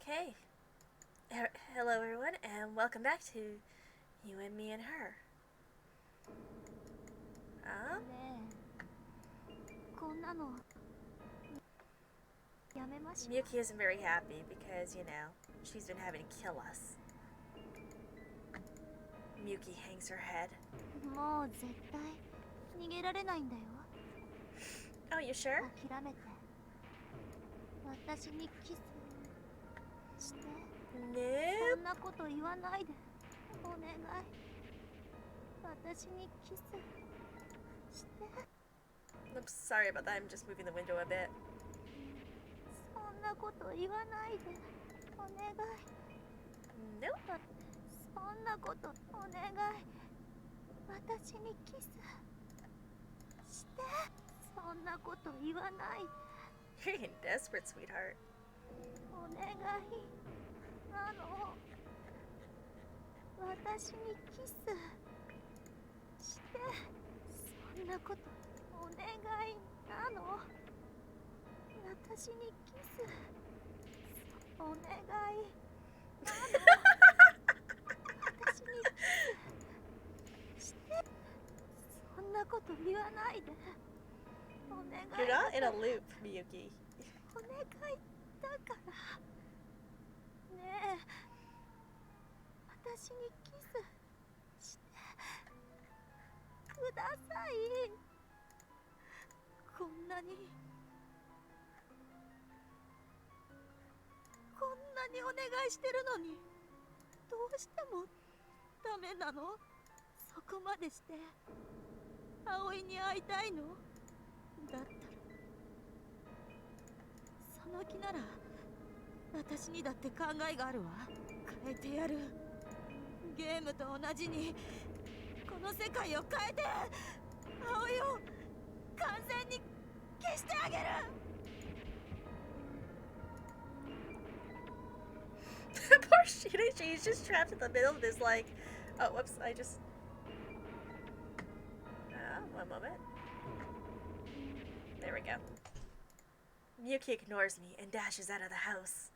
Okay. Hello, everyone, and welcome back to You and Me and Her. ねえ、こんなのやめましょう。 Miyuki isn't very happy because, she's been having to kill us. Miyuki hangs her head. もう絶対逃げられないんだよ。 Oh, you sure? 諦めて私にキスして。 Nope. そんなこと言わないで。お願い。私にキスして。 Oops, sorry about that. I'm just moving the window a bit. そんなこと言わないで。お願い。 Nope. そんなことお願い。私にキスして。そんなこと言わないで。 You're getting desperate, sweetheart. お願いなの。私にキスして。そんなことお願いなの。私にキスお願いなの。私にキスして。そんなこと言わないで。お願い。 You're not in a loop, Miyuki. お願いだから。ねえ、私にキスしてください。こんなにお願いしてるのにどうしてもダメなの？そこまでして葵に会いたいの？だったらその気なら私にだって考えがあるわ。変えてやる。ゲームと同じにこの世界を変えて葵を完全に消してあげる。 Poor Shida, she's just trapped in the middle of this, like... Oh, whoops, I just... one moment. There we go. Miyuki ignores me and dashes out of the house.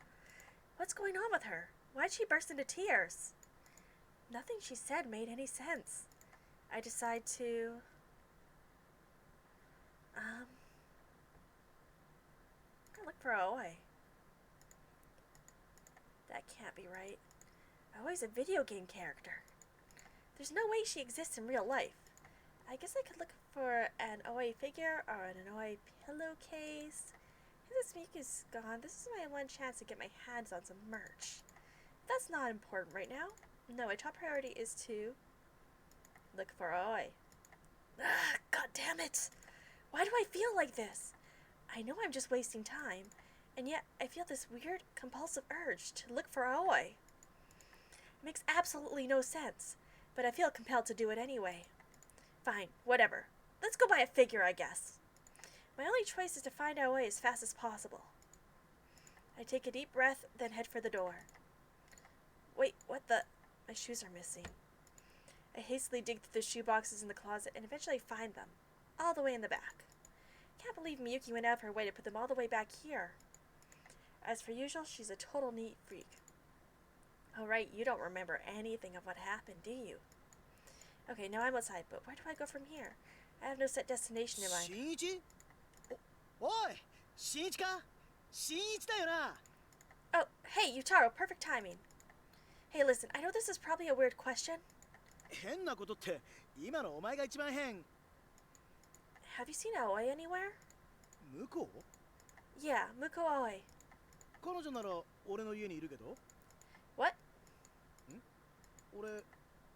What's going on with her? Why'd she burst into tears? Nothing she said made any sense. I decide to... look for Aoi. That can't be right. Aoi's a video game character. There's no way she exists in real life. I guess I could look for an Aoi figure or an Aoi pillowcase. Since Miyuki's gone, this is my one chance to get my hands on some merch. That's not important right now. No, my top priority is to look for Aoi. Ah, God damn it! Why do I feel like this? I know I'm just wasting time, and yet I feel this weird, compulsive urge to look for Aoi. It makes absolutely no sense, but I feel compelled to do it anyway. Fine, whatever. Let's go buy a figure, I guess. My only choice is to find Aoi as fast as possible. I take a deep breath, then head for the door. Wait, what the... My shoes are missing. I hastily dig through the shoe boxes in the closet and eventually find them, all the way in the back. Can't believe Miyuki went out of her way to put them all the way back here. As for usual, she's a total neat freak. Oh right, you don't remember anything of what happened, do you? Okay, now I'm outside, but where do I go from here? I have no set destination in mind. Shinichi? Oi! Shinichi ka? Shinichi da yo na! Oh, hey, Yutaro, perfect timing. Hey, listen, I know this is probably a weird question. 変なことって今のお前が一番変。 Have you seen Aoi anywhere? 向こう？ Yeah, Muko Aoi. 彼女なら俺の家にいるけど。 What? 俺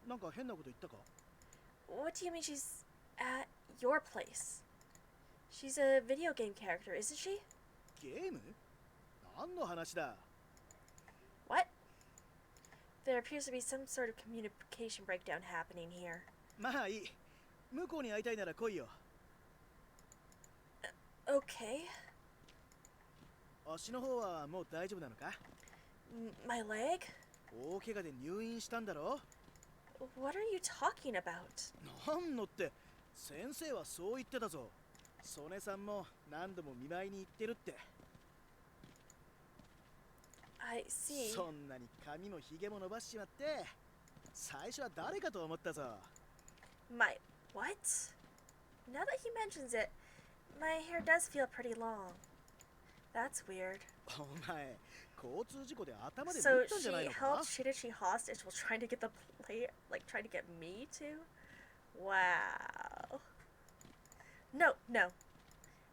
なんか変なこと言ったか？ What do you mean she's at your place? She's a video game character, isn't she? ゲーム？何の話だ？ What? There appears to be some sort of communication breakdown happening here. まあいい。向こうに会いたいなら来いよ。 Okay. 足の方はもう大丈夫なのか？ My leg? 大怪我で入院したんだろ？ What are you talking about? なんのって先生はそう言ってたぞ。曽根さんも何度も見舞いに行ってるって。I see. そんなに髪もひげも伸ばしちまって、最初は誰かと思ったぞ。 My what? Now that he mentions it, my hair does feel pretty long. That's weird. お前、交通事故で頭で So 打ったんじゃない she のか？ held Shidachi hostage while trying to get the plate, like trying to get me to? Wow. No, no.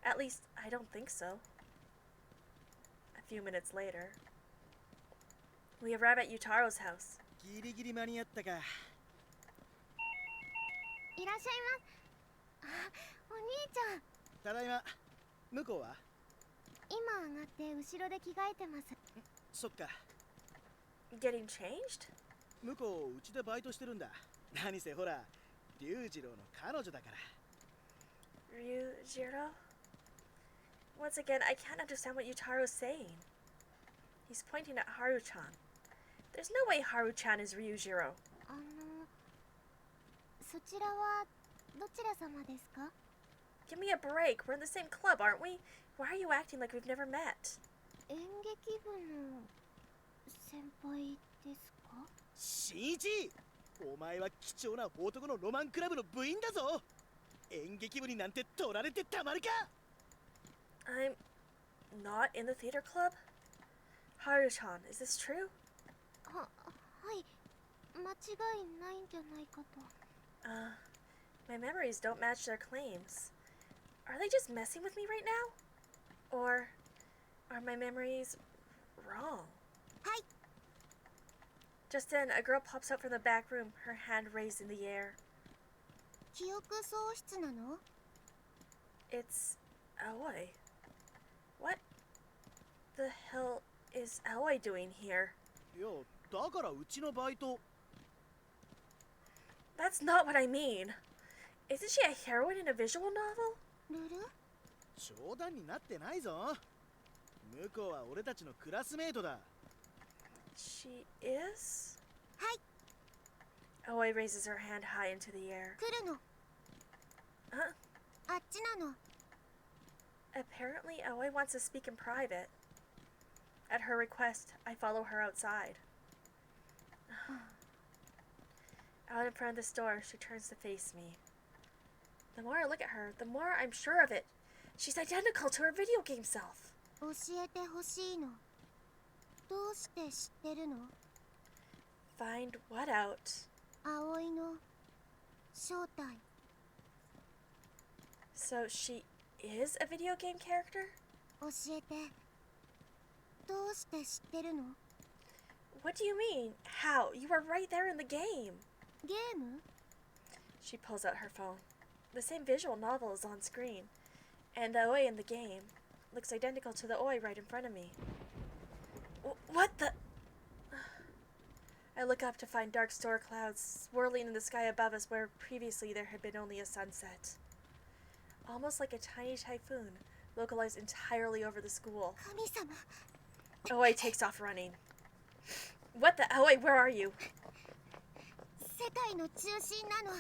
At least I don't think so. A few minutes later, we arrive at Yutaro's house. ギリギリ間に合ったか。いらっしゃいます。あ、お兄ちゃん。ただいま。向こうは？今上がって後ろで着替えてます。そっか。Getting changed? 向こううちでバイトしてるんだ。何せほら、龍次郎の彼女だから。Ryujiro? Once again, I can't understand what Yutaro's saying. He's pointing at Haru-chan. There's no way Haru-chan is Ryujiro. そちらはどちら様ですか？ Give me a break. We're in the same club, aren't we? Why are you acting like we've never met? 演劇部の先輩ですか？新一、お前は貴重な男のロマンクラブの部員だぞ。演劇部になんて取られてたまるか。 I'm not in the theater club? Haru-chan, is this true? はい、間違いないんじゃないかと。My memories don't match their claims. Are they just messing with me right now? Or are my memories wrong? はい。 Just then, a girl pops out from the back room, her hand raised in the air. 記憶喪失なの？ It's Aoi. What the hell is Aoi doing here? いや、だからうちのバイト。 That's not what I mean. Isn't she a heroine in a visual novel? ルル？冗談になってないぞ。向こうは俺たちのクラスメイトだ。 She is? はい、 Aoi raises her hand high into the air. 来るの。 Huh? あっちなの。 Apparently, Aoi wants to speak in private. At her request, I follow her outside. Out in front of the store, she turns to face me. The more I look at her, the more I'm sure of it. She's identical to her video game self. 教えてほしいの。どうして知ってるの？ Find what out? 葵の正体。 So she is a video game character? 教えて。どうして知ってるの？ What do you mean? How? You were right there in the game. ゲーム？ She pulls out her phone. The same visual novel is on screen, and the Oi in the game looks identical to the Oi right in front of me. What the? I look up to find dark storm clouds swirling in the sky above us where previously there had been only a sunset. Almost like a tiny typhoon, localized entirely over the school. 神様。 Oi takes off running. What the? Oi, where are you? 世界の中心なの。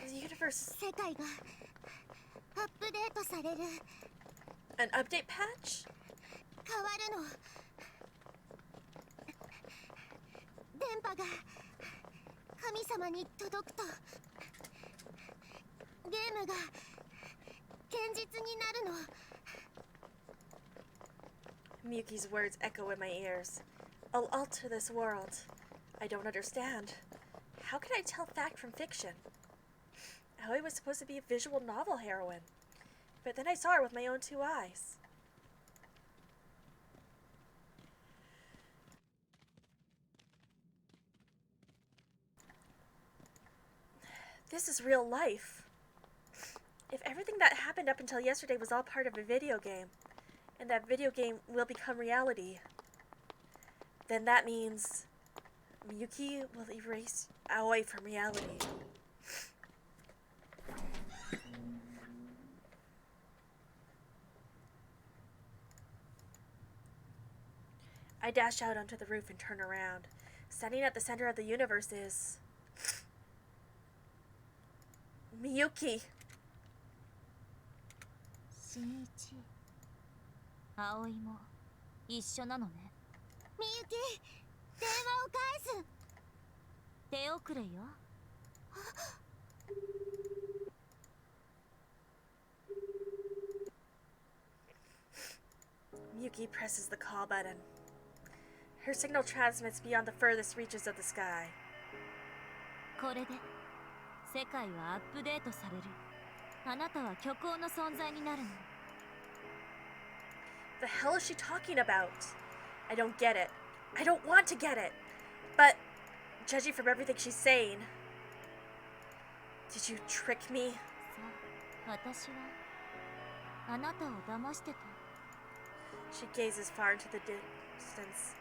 The universe. 世界がアップデートされる。 An update patch? 変わるの。電波が神様に届くとゲームが現実になるの。 Miyuki's words echo in my ears. I'll alter this world. I don't understand. How can I tell fact from fiction? Aoi was supposed to be a visual novel heroine, but then I saw her with my own two eyes. This is real life. If everything that happened up until yesterday was all part of a video game, and that video game will become reality, then that means Miyuki will erase Aoi from reality. I dash out onto the roof and turn around. Standing at the center of the universe is Miyuki. 新一、葵も一緒なのね。みゆき、電話を返す。手遅れよ。Miyuki presses the call button. Her signal transmits beyond the furthest reaches of the sky. これで世界はアップデートされる。あなたは虚構の存在になるの。The hell is she talking about? I don't get it. I don't want to get it. But, judging from everything she's saying, did you trick me? そう、私はあなたを騙してた。She gazes far into the distance.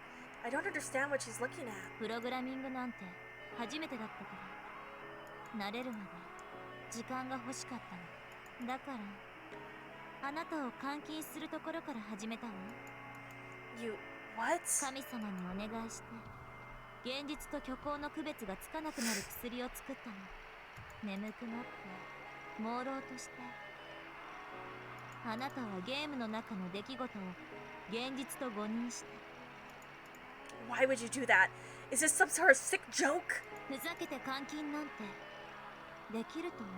I don't understand what she's looking at. プログラミングなんて初めてだったから慣れるまで時間が欲しかったの。だからあなたを監禁するところから始めたわ。 You what? 神様にお願いして現実と虚構の区別がつかなくなる薬を作ったの。眠くなって朦朧として、あなたはゲームの中の出来事を現実と誤認して。 Why would you do that? Is this some sort of sick joke? ふざけて監禁なんてできると思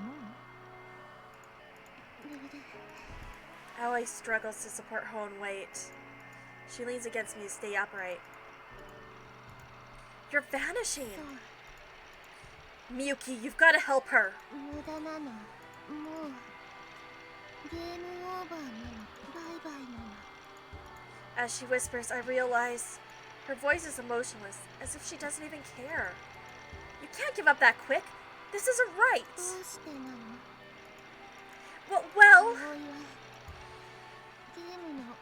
う？ Aoi struggles to support her own weight. She leans against me to stay upright. You're vanishing! Miyuki, you've got to help her! 無駄なの。もうゲームオーバーのバイバイなの。 As she whispers, I realize her voice is emotionless, as if she doesn't even care. You can't give up that quick. This isn't right. どうしてなの？ Well, 葵はゲームの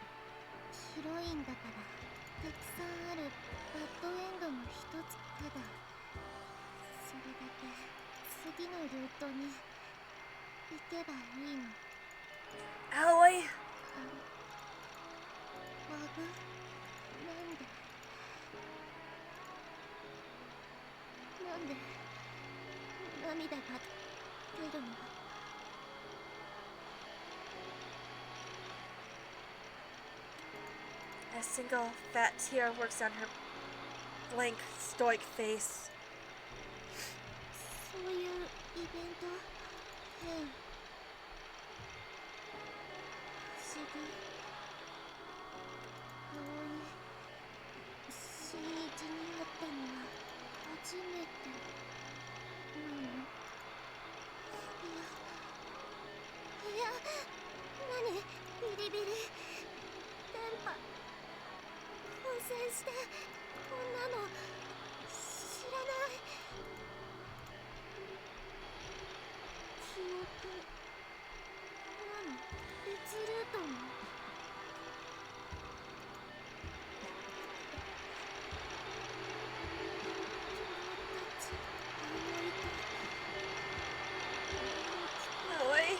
ヒロインだから、たくさんあるバッドエンドの一つただ。それだけ次のルートに行けばいいの。 Aoi, バグ？なんで涙が出るの？ a single fat tear works on her blank, stoic face. そういうイベント変。不思議。葵、C1に会ったのは初めてなの？いや、何？ビリビリ。電波混戦してこんなの知らない。記憶何？別ルートの？Aoi,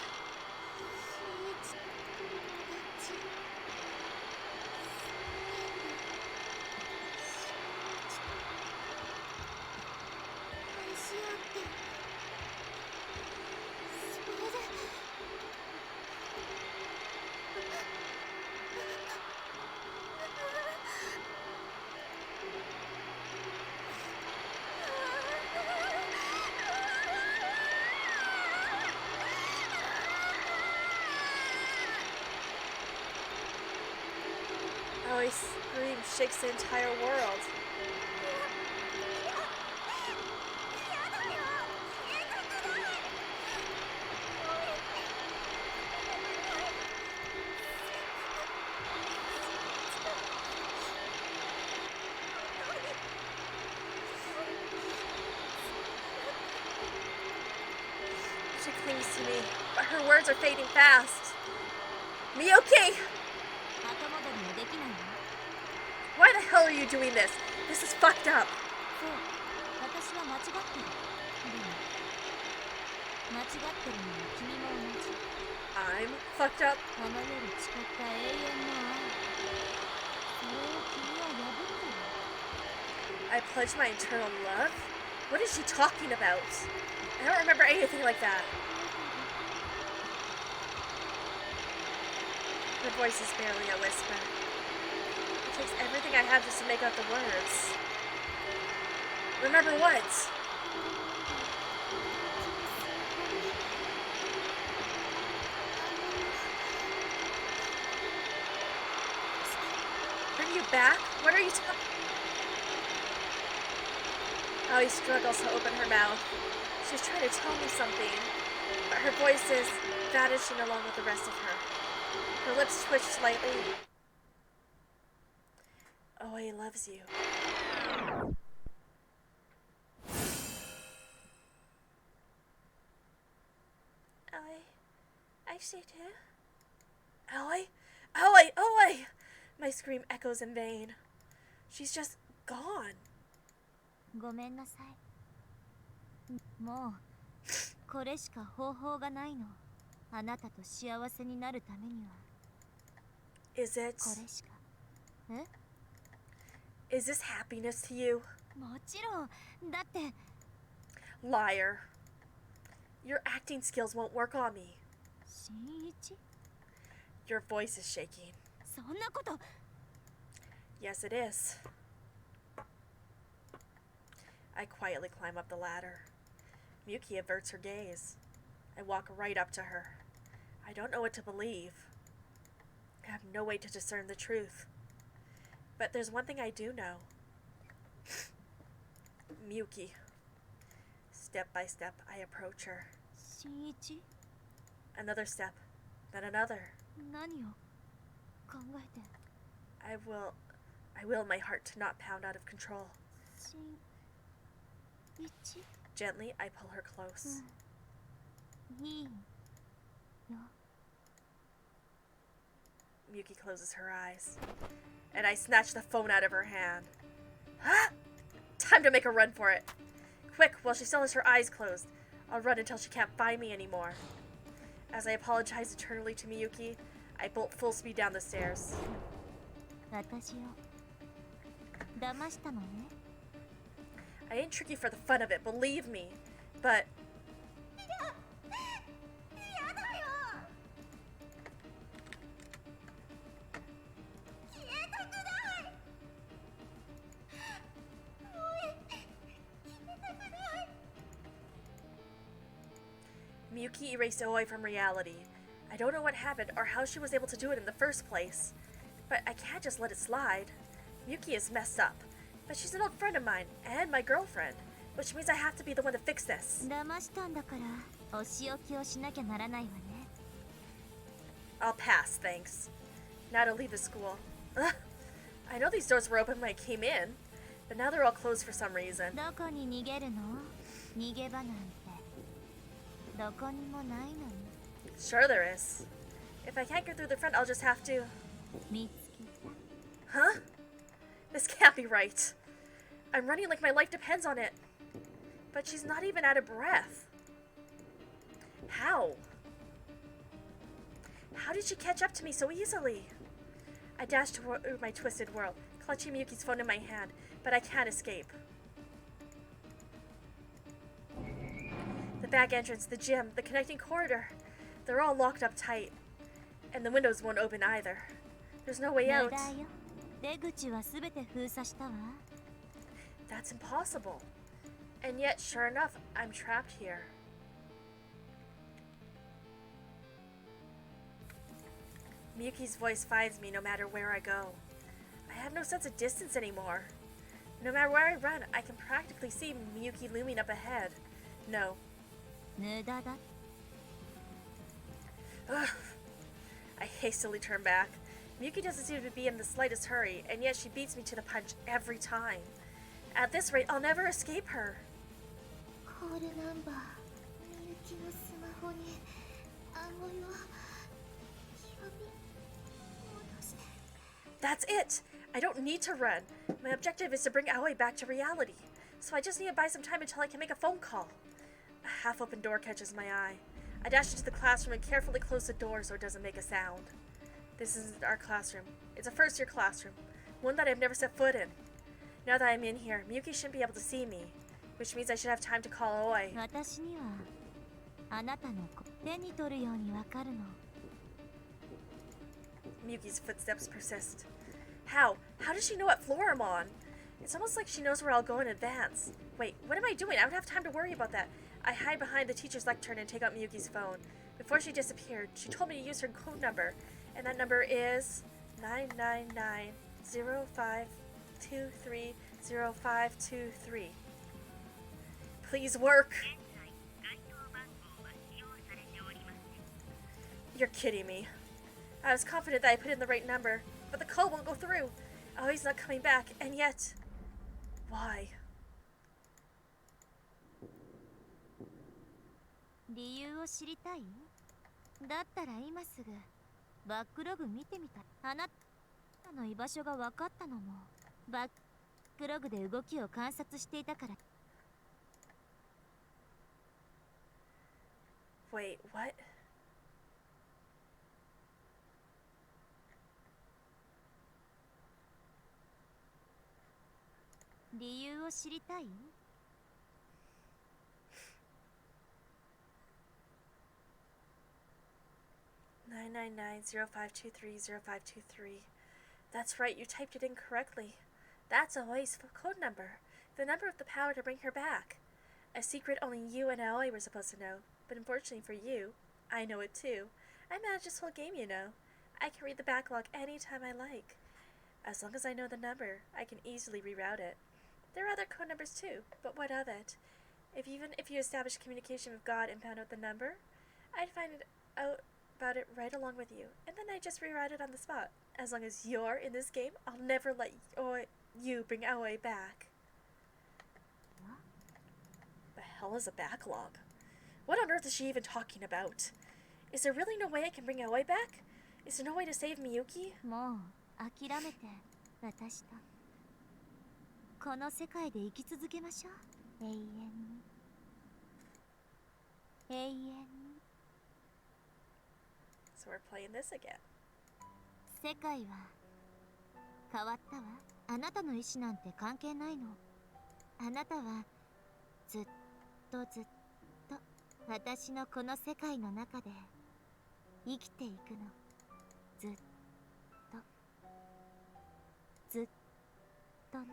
Aoi's scream shakes the entire world. She clings to me, but her words are fading fast. Miyuki! 後戻りもできないの？ Why the hell are you doing this? This is fucked up. そう、私は間違ってる。でも間違ってるのは君も同じ。I'm fucked up. 花より誓った永遠の愛。それを君は破ってる。 I pledged my eternal love? What is she talking about? I don't remember anything like that. Her voice is barely a whisper. It takes everything I have just to make out the words. Remember what? Bring you back? What are you talking? Aoi struggles to open her mouth. She's trying to tell me something, but her voice is vanishing along with the rest of her. Her lips twitch slightly. Aoi loves you. Aoi, I see too. Aoi? Aoi! Aoi! My scream echoes in vain. She's just gone. ごめんなさい。もうこれしか方法がないの。あなたと幸せになるためには Is it? これしか。え？ Is this happiness to you? もちろん。だって。 Liar. Your acting skills won't work on me. 新一？ Your voice is shaking. そんなこと。 Yes, it is. I quietly climb up the ladder. Miyuki averts her gaze. I walk right up to her. I don't know what to believe. I have no way to discern the truth. But there's one thing I do know. Miyuki. Step by step, I approach her. 新一？ Another step, then another. 何を考えて。 I will my heart to not pound out of control. 新一？ Gently, I pull her close. いいよ。 Miyuki closes her eyes, and I snatch the phone out of her hand. Ah! Time to make a run for it. Quick, while she still has her eyes closed. I'll run until she can't find me anymore. As I apologize eternally to Miyuki, I bolt full speed down the stairs. 私を騙したのね。 I ain't tricky for the fun of it, believe me. But やだよ。消えたくない。おい、消えたくない。 Miyuki erased Aoi from reality. I don't know what happened or how she was able to do it in the first place. But I can't just let it slide. Miyuki is messed up. But she's an old friend of mine, and my girlfriend. Which means I have to be the one to fix this. 騙したんだからお仕置きをしなきゃならないわね。 I'll pass, thanks. Now to leave the school. Ugh. I know these doors were open when I came in, but now they're all closed for some reason. どこに逃げるの？逃げ場なんてどこにもないのに。 Sure there is. If I can't get through the front, I'll just have to... 見つけた。 Huh? This can't be right. I'm running like my life depends on it. But she's not even out of breath. How? How did she catch up to me so easily? I dash toward my twisted world, clutching Miyuki's phone in my hand, but I can't escape. The back entrance, the gym, the connecting corridor, they're all locked up tight. And the windows won't open either. There's no way 無 out. 駄よ。出口はすべて封鎖したわ。 That's impossible. And yet, sure enough, I'm trapped here. Miyuki's voice finds me no matter where I go. I have no sense of distance anymore. No matter where I run, I can practically see Miyuki looming up ahead. No. 無駄だ。 Ugh. I hastily turn back. Miyuki doesn't seem to be in the slightest hurry, and yet she beats me to the punch every time. At this rate, I'll never escape her. コールナンバー。みゆきのスマホに暗号を呼び戻せ。 That's it! I don't need to run. My objective is to bring Aoi back to reality. So I just need to buy some time until I can make a phone call. A half-open door catches my eye. I dash into the classroom and carefully close the door so it doesn't make a sound. This is our classroom. It's a first-year classroom, one that I've never set foot in. Now that I'm in here, Miyuki shouldn't be able to see me, which means I should have time to call Aoi. 私にはあなたの手に取るようにわかるの。 Miyuki's footsteps persist. How? How does she know what floor I'm on? It's almost like she knows where I'll go in advance. Wait, what am I doing? I don't have time to worry about that. I hide behind the teacher's lectern and take out Miyuki's phone. Before she disappeared, she told me to use her code number, and that number is 99905230523. Please work. You're kidding me. I was confident that I put in the right number, but the call won't go through. Oh, he's not coming back, and yet... Why? 理由を知りたい？だったら今すぐバックログ見てみたい。あなたの居場所が分かったのもバックログで動きを観察していたから。 Wait, what? 理由を知りたい99905230523. That's right, you typed it in correctly. That's Aoi's code number. The number with the power to bring her back. A secret only you and Aoi were supposed to know. But unfortunately for you, I know it too. I managed this whole game, you know. I can read the backlog anytime I like. As long as I know the number, I can easily reroute it. There are other code numbers too, but what of it? Even if you establish communication with God and found out the number, I'd find out about it right along with you, and then I'd just reroute it on the spot. As long as you're in this game, I'll never let you bring Aoi back. What? The hell is a backlog? What on earth is she even talking about? Is there really no way I can bring Aoi back? Is there no way to save Miyuki? もう諦めて私とこの世界で生き続けましょう。永遠に永遠に。 So we're playing this again. 世界は変わったわ。あなたの意志なんて関係ないの。あなたはずっとずっと私のこの世界の中で生きていくの。ずっとずっとね。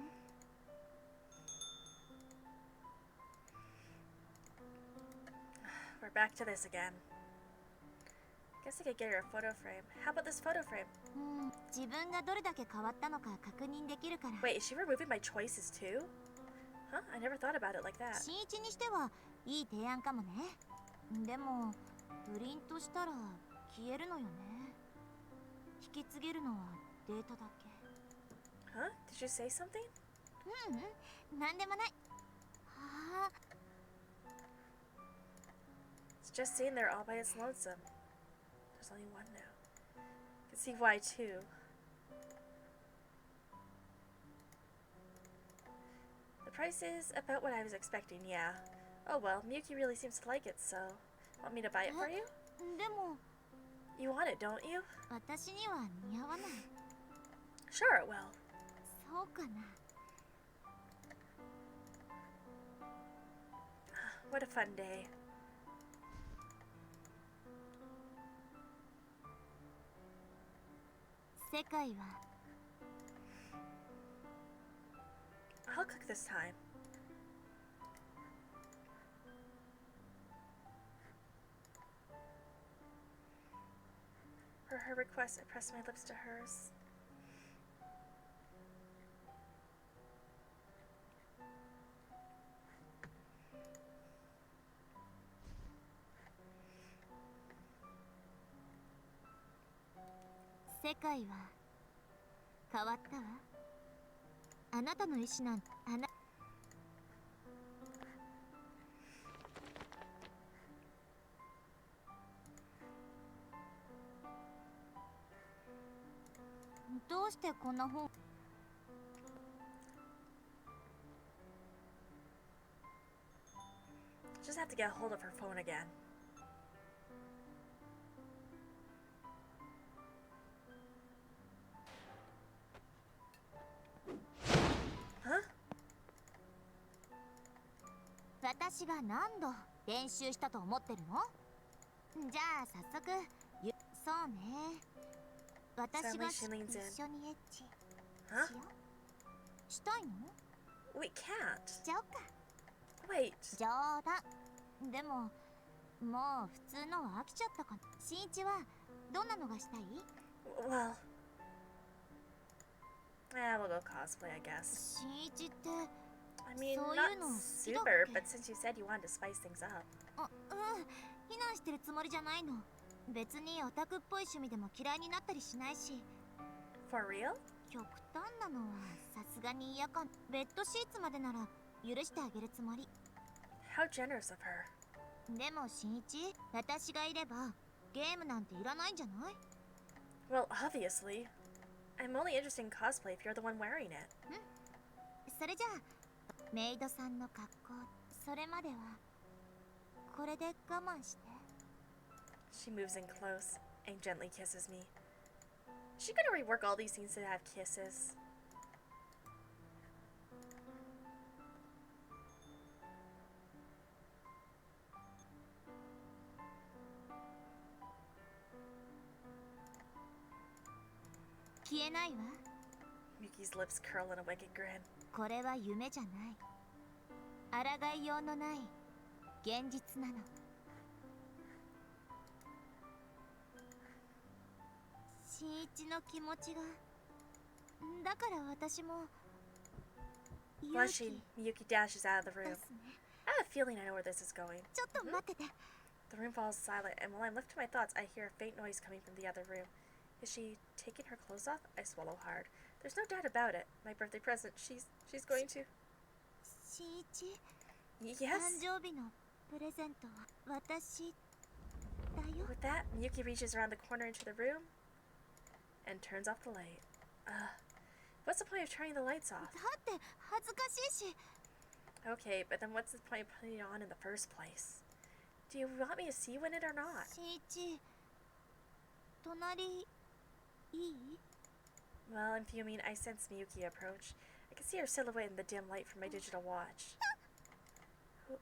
We're back to this again. Guess I could get her a photo frame. How about this photo frame? 自分がどれだけ変わったのか確認できるから。 Wait, is she removing my choices too? Huh? I never thought about it like that. 新一にしてはいい提案かもね。でもプリントしたら消えるのよね。引き継げるのはデータだけ。 Huh? Did you say something? なんでもない。はあ。 It's just sitting there all by its lonesome. There's only one now. I can see why too. The price is about what I was expecting, yeah. Oh well, Miyuki really seems to like it, so... Want me to buy it for you? でも You want it, don't you? 私には似合わない。 Sure it will. そうかな。 What a fun day. I'll cook this time. For her request, I pressed my lips to hers. The world has changed. あなたの意志なんてどうしてこんな本 Just have to get a hold of her phone again. Huh? 私が何度練習したと思ってるの？じゃあ早速そうね。私が一緒にエッチ。Huh? しよう。したいの？ We can't. しちゃおうか。 Wait. 冗談。でももう普通のは飽きちゃったかな。新一はどんなのがしたい？ Well. We'll go cosplay, I guess. 新一って I mean, そうい not うの好きだっ super, け？ but since you said you wanted to spice things up. 非難してるつもりじゃないの。別にオタクっぽい趣味でも嫌いになったりしないし。 For real? 極端なのはさすがに嫌か。ベッドシーツまでなら許してあげるつもり。 How generous of her. でも新一、私がいればゲームなんていらないんじゃない？ Well, obviously. I'm only interested in cosplay if you're the one wearing it. それじゃあメイドさんの格好、それまではこれで我慢して。 She moves in close and gently kisses me. She's gonna rework all these scenes to have kisses. Miyuki's lips curl in a wicked grin. これは夢じゃない。抗いようのない現実なの。新一の気持ちが。だから私も。勇気 Blushing, Miyuki dashes out of the 出 room. すね。 I have a feeling I know where this is going. ちょっと待ってて。 The room falls silent, and while I'm left to my thoughts, I hear a faint noise coming from the other room. Is she taking her clothes off? I swallow hard. There's no doubt about it. My birthday present. She's going to. 新一、 Yes. 誕生日のプレゼントは私だよ。 With that, Miyuki reaches around the corner into the room and turns off the light. What's the point of turning the lights off? だって恥ずかしいし。 Okay, but then what's the point of putting it on in the first place? Do you want me to see you in it or not? 新一、隣いい？ Well, I'm fuming. I sense Miyuki approach. I can see her silhouette in the dim light from my digital watch.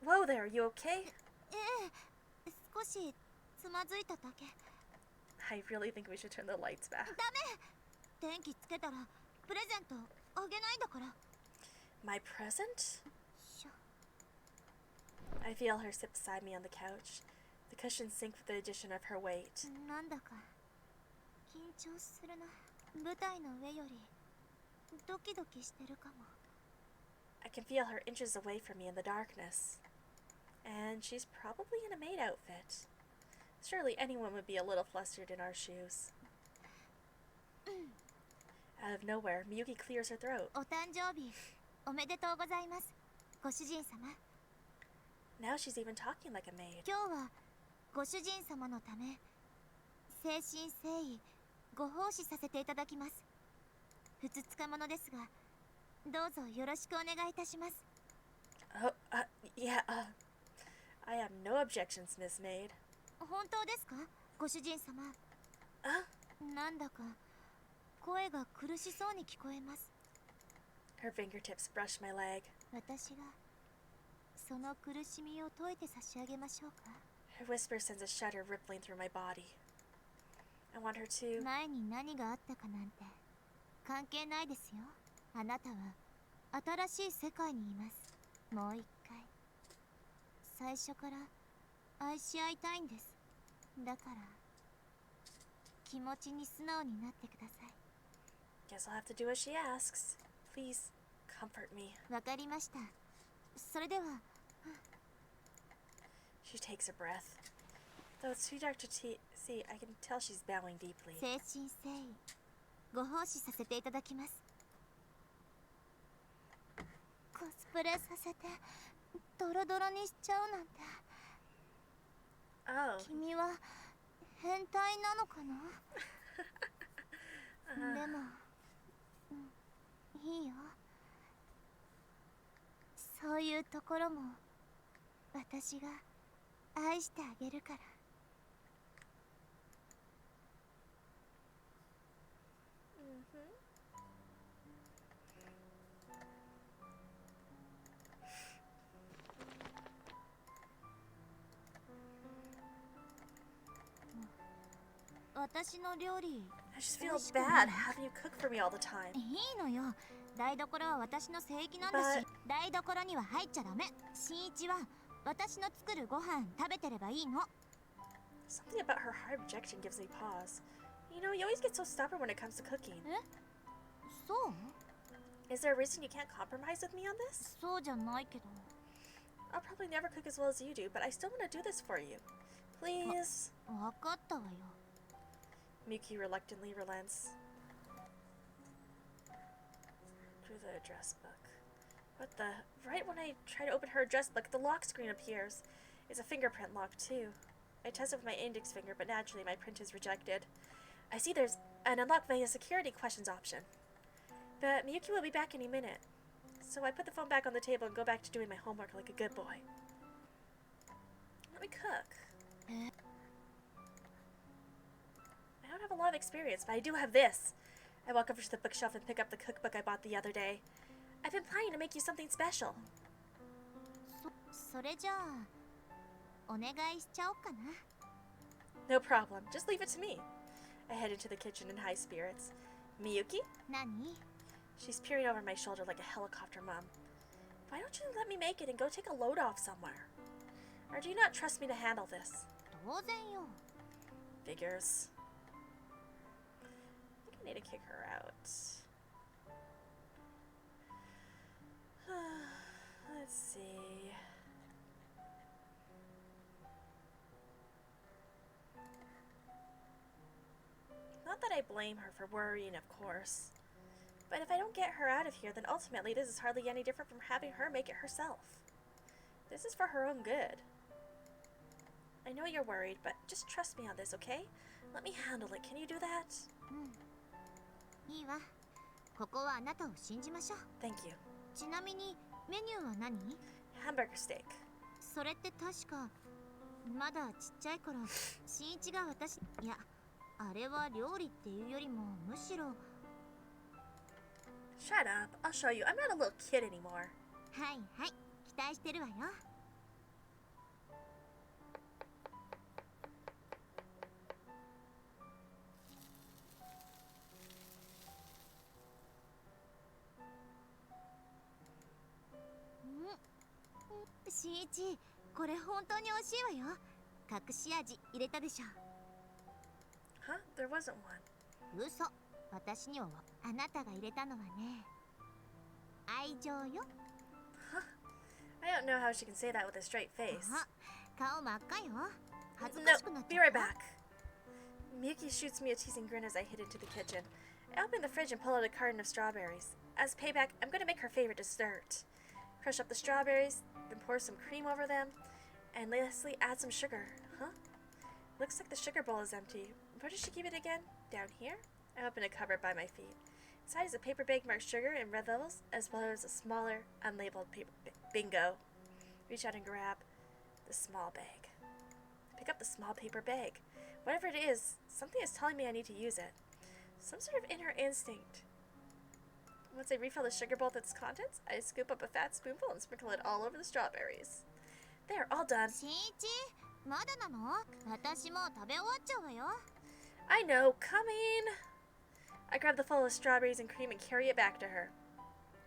Whoa there, you okay? ええ、少しつまずいただけ。 I really think we should turn the lights back. ダメ。電気つけたらプレゼントあげないんだから。 My present? しょ。 I feel her sit beside me on the couch. The cushions sink with the addition of her weight. なんだか緊張するな。舞台の上よりドキドキしてるかも。 I can feel her inches away from me in the darkness. And she's probably in a maid outfit. Surely anyone would be a little flustered in our shoes. Out of nowhere, Miyuki clears her throat. お誕生日おめでとうございます、ご主人様。 Now she's even talking like a maid. 今日はご主人様のため誠心誠意ご奉仕させていただきます。ふつつか者ですがどうぞよろしくお願いいたします。 Oh, yeah, I have no objections, Miss Maid. 本当ですか、ご主人様。 なんだか声が苦しそうに聞こえます。 Her fingertips brush my leg. 私がその苦しみを解いて差し上げましょうか。 Her whisper sends a shudder rippling through my body. I want her to... 前に何があったかなんて関係ないですよ。あなたは新しい世界にいます。もう一回最初から愛し合いたいんです。だから気持ちに素直になってください。 Guess I'll have to do what she asks. Please, comfort me. わかりました。それでは。 She takes a breath. Though it's too dark to see, I can tell she's bowing deeply. 誠心誠意ご奉仕させていただきます。コスプレさせてドロドロにしちゃうなんて。 Oh. 君は変態なのかな？でも、いいよ。そういうところも私が愛してあげるから。 私の料理 I just feel bad having you cook for me all the time. いいのよ。台所は私の聖域なんだし、台所には入っちゃダメ。新一は私の作るご飯食べてればいいの。Something about her hard rejection gives me pause. You know, you always get so stubborn when it comes to cooking. え？そう？ Is there a reason you can't compromise with me on this? そうじゃないけど。I'll probably never cook as well as you do, but I still want to do this for you. Please. わかったわよ。Miyuki reluctantly relents. Through the address book. What the? Right when I try to open her address book, the lock screen appears. It's a fingerprint lock, too. I test it with my index finger, but naturally my print is rejected. I see there's an unlock via security questions option. But Miyuki will be back any minute. So I put the phone back on the table and go back to doing my homework like a good boy. Let me cook. I don't have a lot of experience, but I do have this. I walk over to the bookshelf and pick up the cookbook I bought the other day. I've been planning to make you something special. それじゃあお願いしちゃおうかな。 No problem. Just leave it to me. I head into the kitchen in high spirits. Miyuki? 何？ She's peering over my shoulder like a helicopter mom. Why don't you let me make it and go take a load off somewhere? Or do you not trust me to handle this? 当然よ。 Figures. I think I need to kick her out. Let's see. Not that I blame her for worrying, of course. But if I don't get her out of here, then ultimately this is hardly any different from having her make it herself. This is for her own good. I know you're worried, but just trust me on this, okay? Let me handle it. Can you do that? いいわ。ここはあなたを信じましょう。 Thank you. ちなみにメニューは何？ Hamburger steak. それって確かまだちっちゃい頃、新一が私、いや、あれは料理っていうよりもむしろ。 Shut up. I'll show you. I'm not a little kid anymore. はいはい、期待してるわよ。新一、これ本当に美味しいわよ。隠し味入れたでしょ。 Huh? There wasn't one. 嘘。私にはあなたが入れたのはね。愛情よ。 Huh? I don't know how she can say that with a straight face. あ、顔真っ赤よ。恥ず No, かしくなっ be ちゃっ right た。 back. Miyuki shoots me a teasing grin as I head into the kitchen. I open the fridge and pull out a carton of strawberries. As payback, I'm going to make her favorite dessert. Crush up the strawberries, then pour some cream over them, and lastly add some sugar. Huh? Looks like the sugar bowl is empty. Where does she keep it again? Down here? I open a cupboard by my feet. Inside is a paper bag marked sugar in red levels, as well as a smaller, unlabeled paper bingo. Reach out and grab the small bag. Pick up the small paper bag. Whatever it is, something is telling me I need to use it. Some sort of inner instinct. Once I refill the sugar bowl with its contents, I scoop up a fat spoonful and sprinkle it all over the strawberries. There, all done. 新一、まだなの？私もう食べ終わっちゃうわよ。 I know, coming! I grab the full of strawberries and cream and carry it back to her.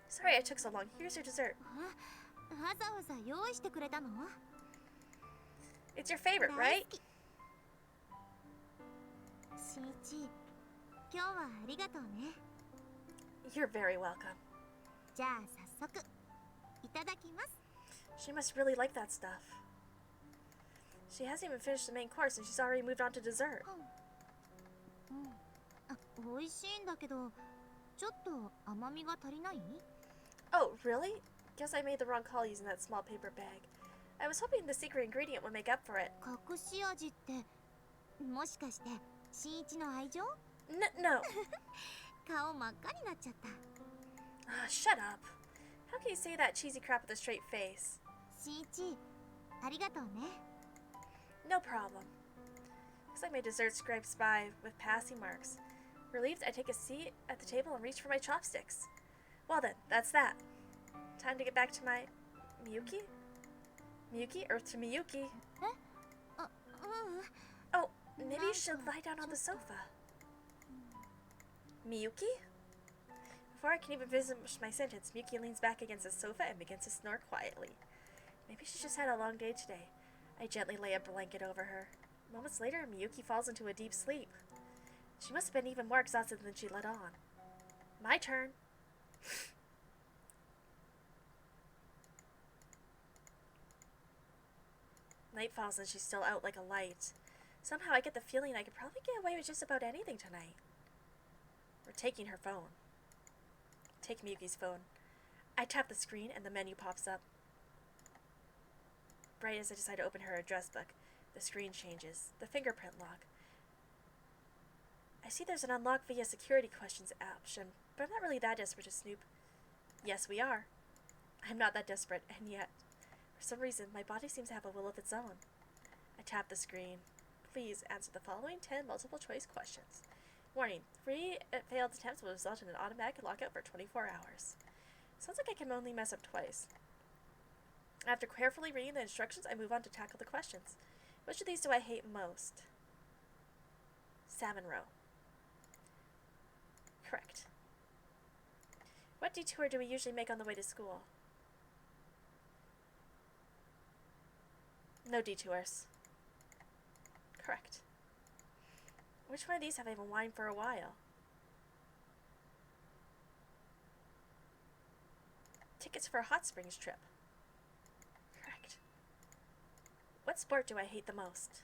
Sorry I took so long. Here's your dessert. わざわざ用意してくれたの？ It's your favorite, 大 right? 好き。新一、今日はありがとうね。 You're very welcome. じゃあ早速いただきます。 She must really like that stuff. She hasn't even finished the main course and she's already moved on to dessert. あ、美味しいんだけど、ちょっと甘みが足りない？ Oh, really? Guess I made the wrong call using that small paper bag. I was hoping the secret ingredient would make up for it. 隠し味ってもしかして新一の愛情？ No. 顔真っ赤になっちゃった。 Shut up. How can you say that cheesy crap with a straight face? 新一、ありがとうね。 No problem. Looks like my dessert scrapes by with passing marks. Relieved, I take a seat at the table and reach for my chopsticks. Well then, that's that. Time to get back to my... Miyuki? Miyuki? Earth to Miyuki. あ、Oh, maybe you should lie down on the sofa. Miyuki? Before I can even finish my sentence, Miyuki leans back against the sofa and begins to snore quietly. Maybe she's just had a long day today. I gently lay a blanket over her. Moments later, Miyuki falls into a deep sleep. She must have been even more exhausted than she let on. My turn. Night falls and she's still out like a light. Somehow I get the feeling I could probably get away with just about anything tonight. We're taking her phone. Take Miyuki's phone. I tap the screen and the menu pops up. Right as I decide to open her address book, the screen changes. The fingerprint lock. I see there's an unlock via security questions option, but I'm not really that desperate to snoop. Yes, we are. I'm not that desperate, and yet, for some reason, my body seems to have a will of its own. I tap the screen. Please answer the following 10 multiple choice questions. Warning, 3 failed attempts will result in an automatic lockout for 24 hours. Sounds like I can only mess up twice. After carefully reading the instructions, I move on to tackle the questions. Which of these do I hate most? Salmon roe. Correct. What detour do we usually make on the way to school? No detours. Correct. Which one of these have I been wanting for a while? Tickets for a hot springs trip. Correct. What sport do I hate the most?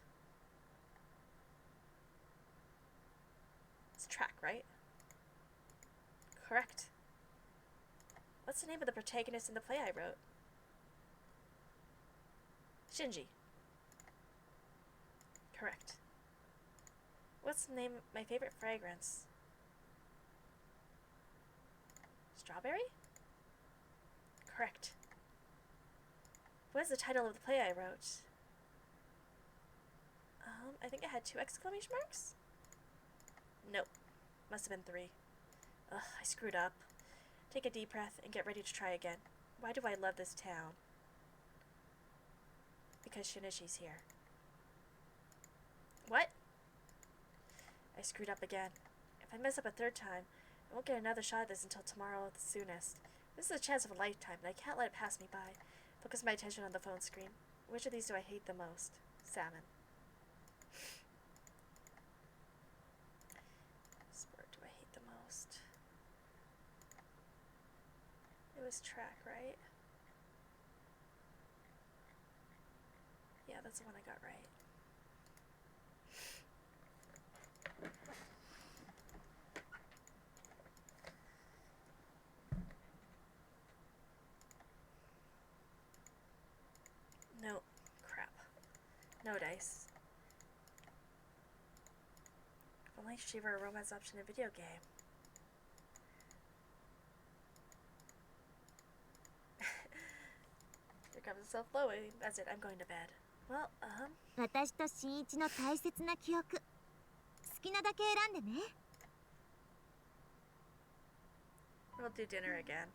It's track, right? Correct. What's the name of the protagonist in the play I wrote? Shinji. Correct. What's the name of my favorite fragrance? Strawberry? Correct. What is the title of the play I wrote? I think I had 2 exclamation marks? Nope. Must have been 3. Ugh, I screwed up. Take a deep breath and get ready to try again. Why do I love this town? Because Shinichi's here. What? I screwed up again. If I mess up a 3rd time, I won't get another shot at this until tomorrow at the soonest. This is a chance of a lifetime, and I can't let it pass me by. Focus my attention on the phone screen. Which of these do I hate the most? Salmon. Sport do I hate the most? It was track, right? Yeah, that's the one I got right. No. Crap. No dice. If only she were a romance option in a video game. Here comes the self-blowing. That's it, I'm going to bed. Well, 私と新一の大切な記憶、好きなだけ選んでね。 we'll do dinner again.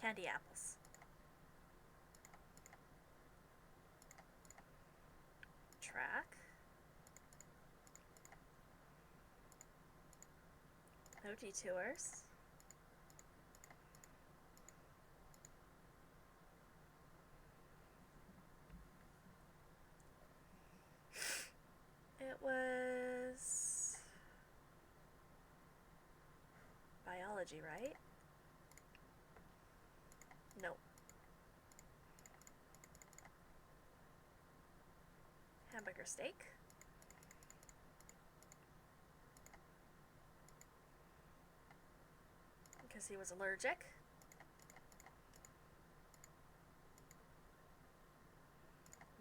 Candy apples. Track. No detours. It was biology, right? No. Hamburger steak. Because he was allergic.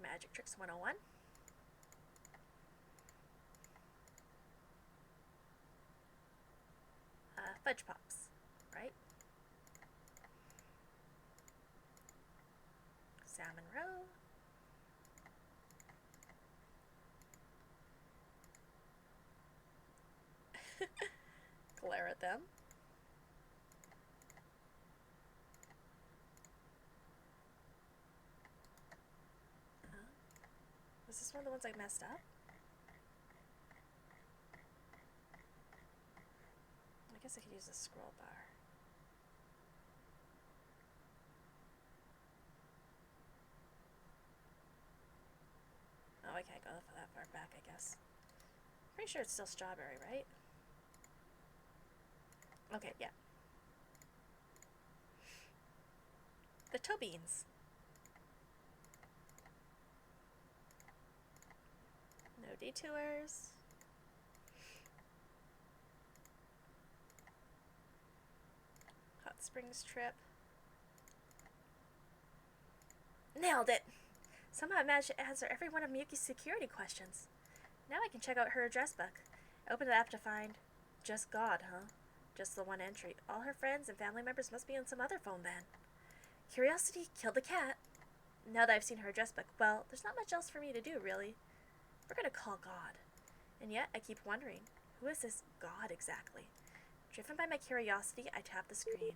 Magic Tricks 101. Fudge Pops. Salmon roe. Glare at them. Was this one of the ones I messed up? I guess I could use the scroll bar. Oh, I can't go that far back, I guess. Pretty sure it's still strawberry, right? Okay, yeah. The toe beans. No detours. Hot Springs trip. Nailed it! Somehow I managed to answer every one of Miyuki's security questions. Now I can check out her address book. Open the app to find just God, huh? Just the one entry. All her friends and family members must be on some other phone then. Curiosity killed the cat. Now that I've seen her address book, well, there's not much else for me to do, really. We're gonna call God. And yet, I keep wondering, who is this God exactly? Driven by my curiosity, I tap the screen.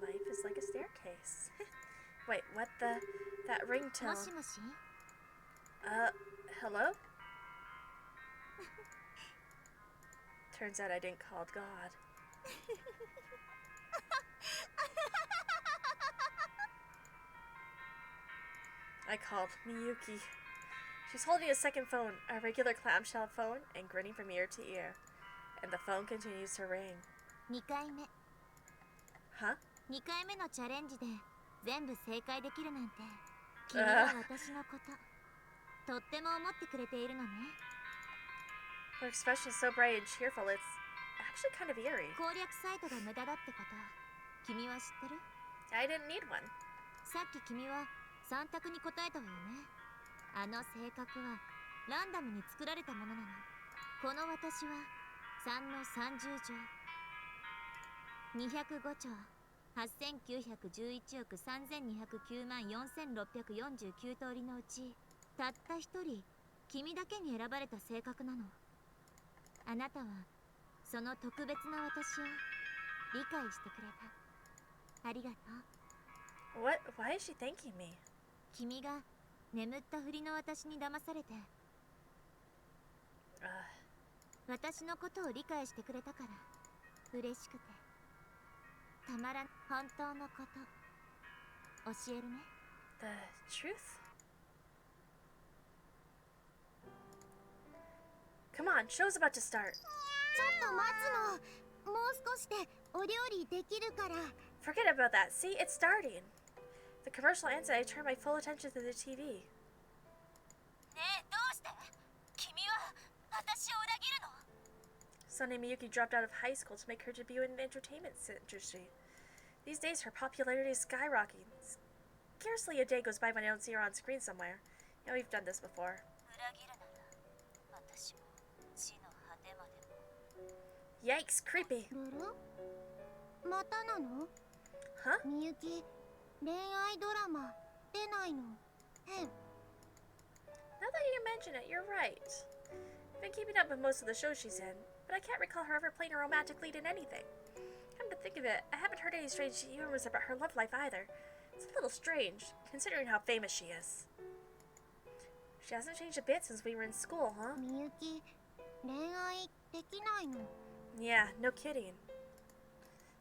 Life is like a staircase. Wait, what the... That ringtone... もしもし hello? Turns out I didn't call God. I called Miyuki. She's holding a second phone, a regular clamshell phone, and grinning from ear to ear. And the phone continues to ring. 2回目 Huh? 2回目のチャレンジで全部正解できるなんて君が私のこととっても思ってくれているのね Her expression is so bright and cheerful, it's actually kind of eerie. 攻略サイトが無駄だってこと君は知ってる I didn't need one. さっき君は3択に答えたわよねあの性格はランダムに作られたものなのこの私は3の30乗205兆8911億3209万4649通りのうちたった一人君だけに選ばれた性格なのあなたはその特別な私を理解してくれたありがとう Why is she thanking me? 君が眠ったふりの私に騙されて私のことを理解してくれたから嬉しくてたまらん本当のこと教えるね The truth? Come on, show's about to start. ちょっと待つのもう少しでお料理できるから Forget about that. See, it's starting. The commercial ends and I turn my full attention to the TV. ねえどうして君は私を裏切るの Sunny Miyuki dropped out of high school to make her debut in the entertainment industry. These days, her popularity is skyrocketing. Scarcely a day goes by when I don't see her on screen somewhere. You know, we've done this before. 裏切るなら私も地の果てまでも Yikes, creepy. ルルまたなの Huh? みゆき恋愛ドラマ出ないの変 Now that you mention it, you're right. I've been keeping up with most of the shows she's in, but I can't recall her ever playing a romantic lead in anything. Come to think of it, I haven't heard any strange rumors about her love life either. It's a little strange, considering how famous she is. She hasn't changed a bit since we were in school, huh? みゆき恋愛できないの Yeah, no kidding.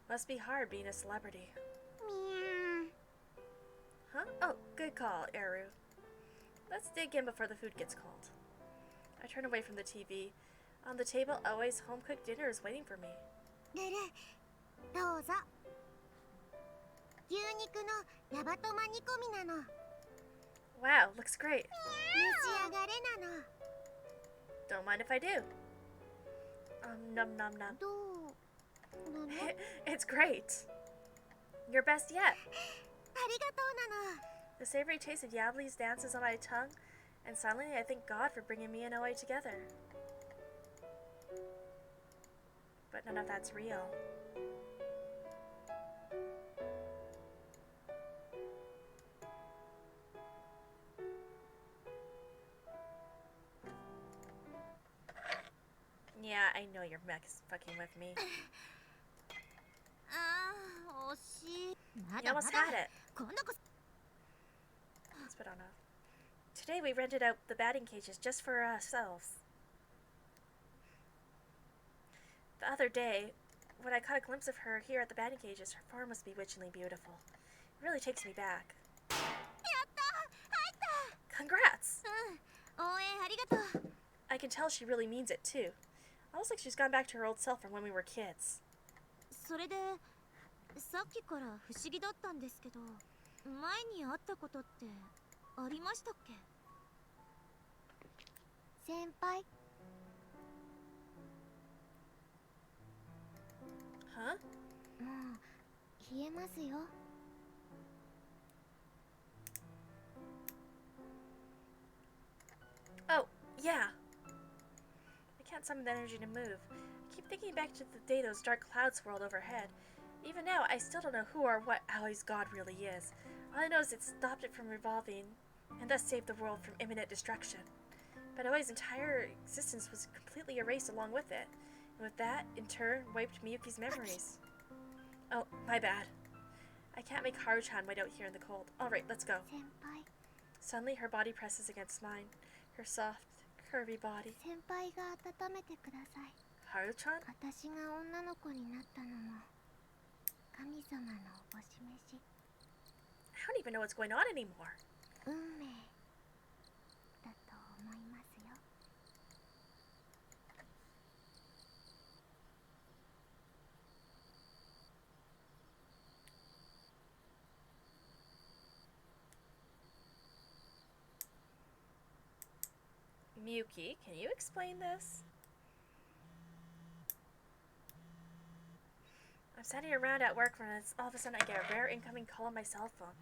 Must be hard being a celebrity. み Huh? Oh, good call, Eru. Let's dig in before the food gets cold. I turn away from the TV. On the table, always home-cooked dinner is waiting for me. ルルどうぞ牛肉のヤバトマ煮込みなの Wow, looks great. 召し上がれなの Don't mind if I do. Num num num. どうなの It's great. Your best yet. ありがとうなの The savory taste of Yabli's dances on my tongue, And silently, I thank God for bringing me and Aoi together. But none of that's real. Yeah, I know you're fucking with me. ああ、惜しい。ま You だま almost だ。 had it. 今度こそ。 Let's put on off. Today we rented out the batting cages just for ourselves. The other day, when I caught a glimpse of her here at the batting cages, her form was bewitchingly beautiful. It really takes me back. やった入った。 Congrats! うん、応援ありがとう。 I can tell she really means it too. Almost like she's gone back to her old self from when we were kids. それでさっきから不思議だったんですけど、前に会ったことってありましたっけ？先輩。 Huh? もう冷えますよ。 Oh, yeah. I can't summon the energy to move. I keep thinking back to the day those dark clouds swirled overhead. Even now, I still don't know who or what Aoi's god really is. All I know is it stopped it from revolving, and thus saved the world from imminent destruction. But Aoi's entire existence was completely erased along with it, and with that, in turn, wiped Miyuki's memories. Oh, my bad. I can't make Haru-chan wait out here in the cold. Alright, let's go. 先輩。 Suddenly, her body presses against mine. Her soft, curvy body. 先輩が温めてください。 Haru-chan? 私が女の子になったのも神様のおぼし飯。 I don't even know what's going on anymore. 運命だと思いますよ。 Miyuki, can you explain this? I'm standing around at work when all of a sudden I get a rare incoming call on my cell phone.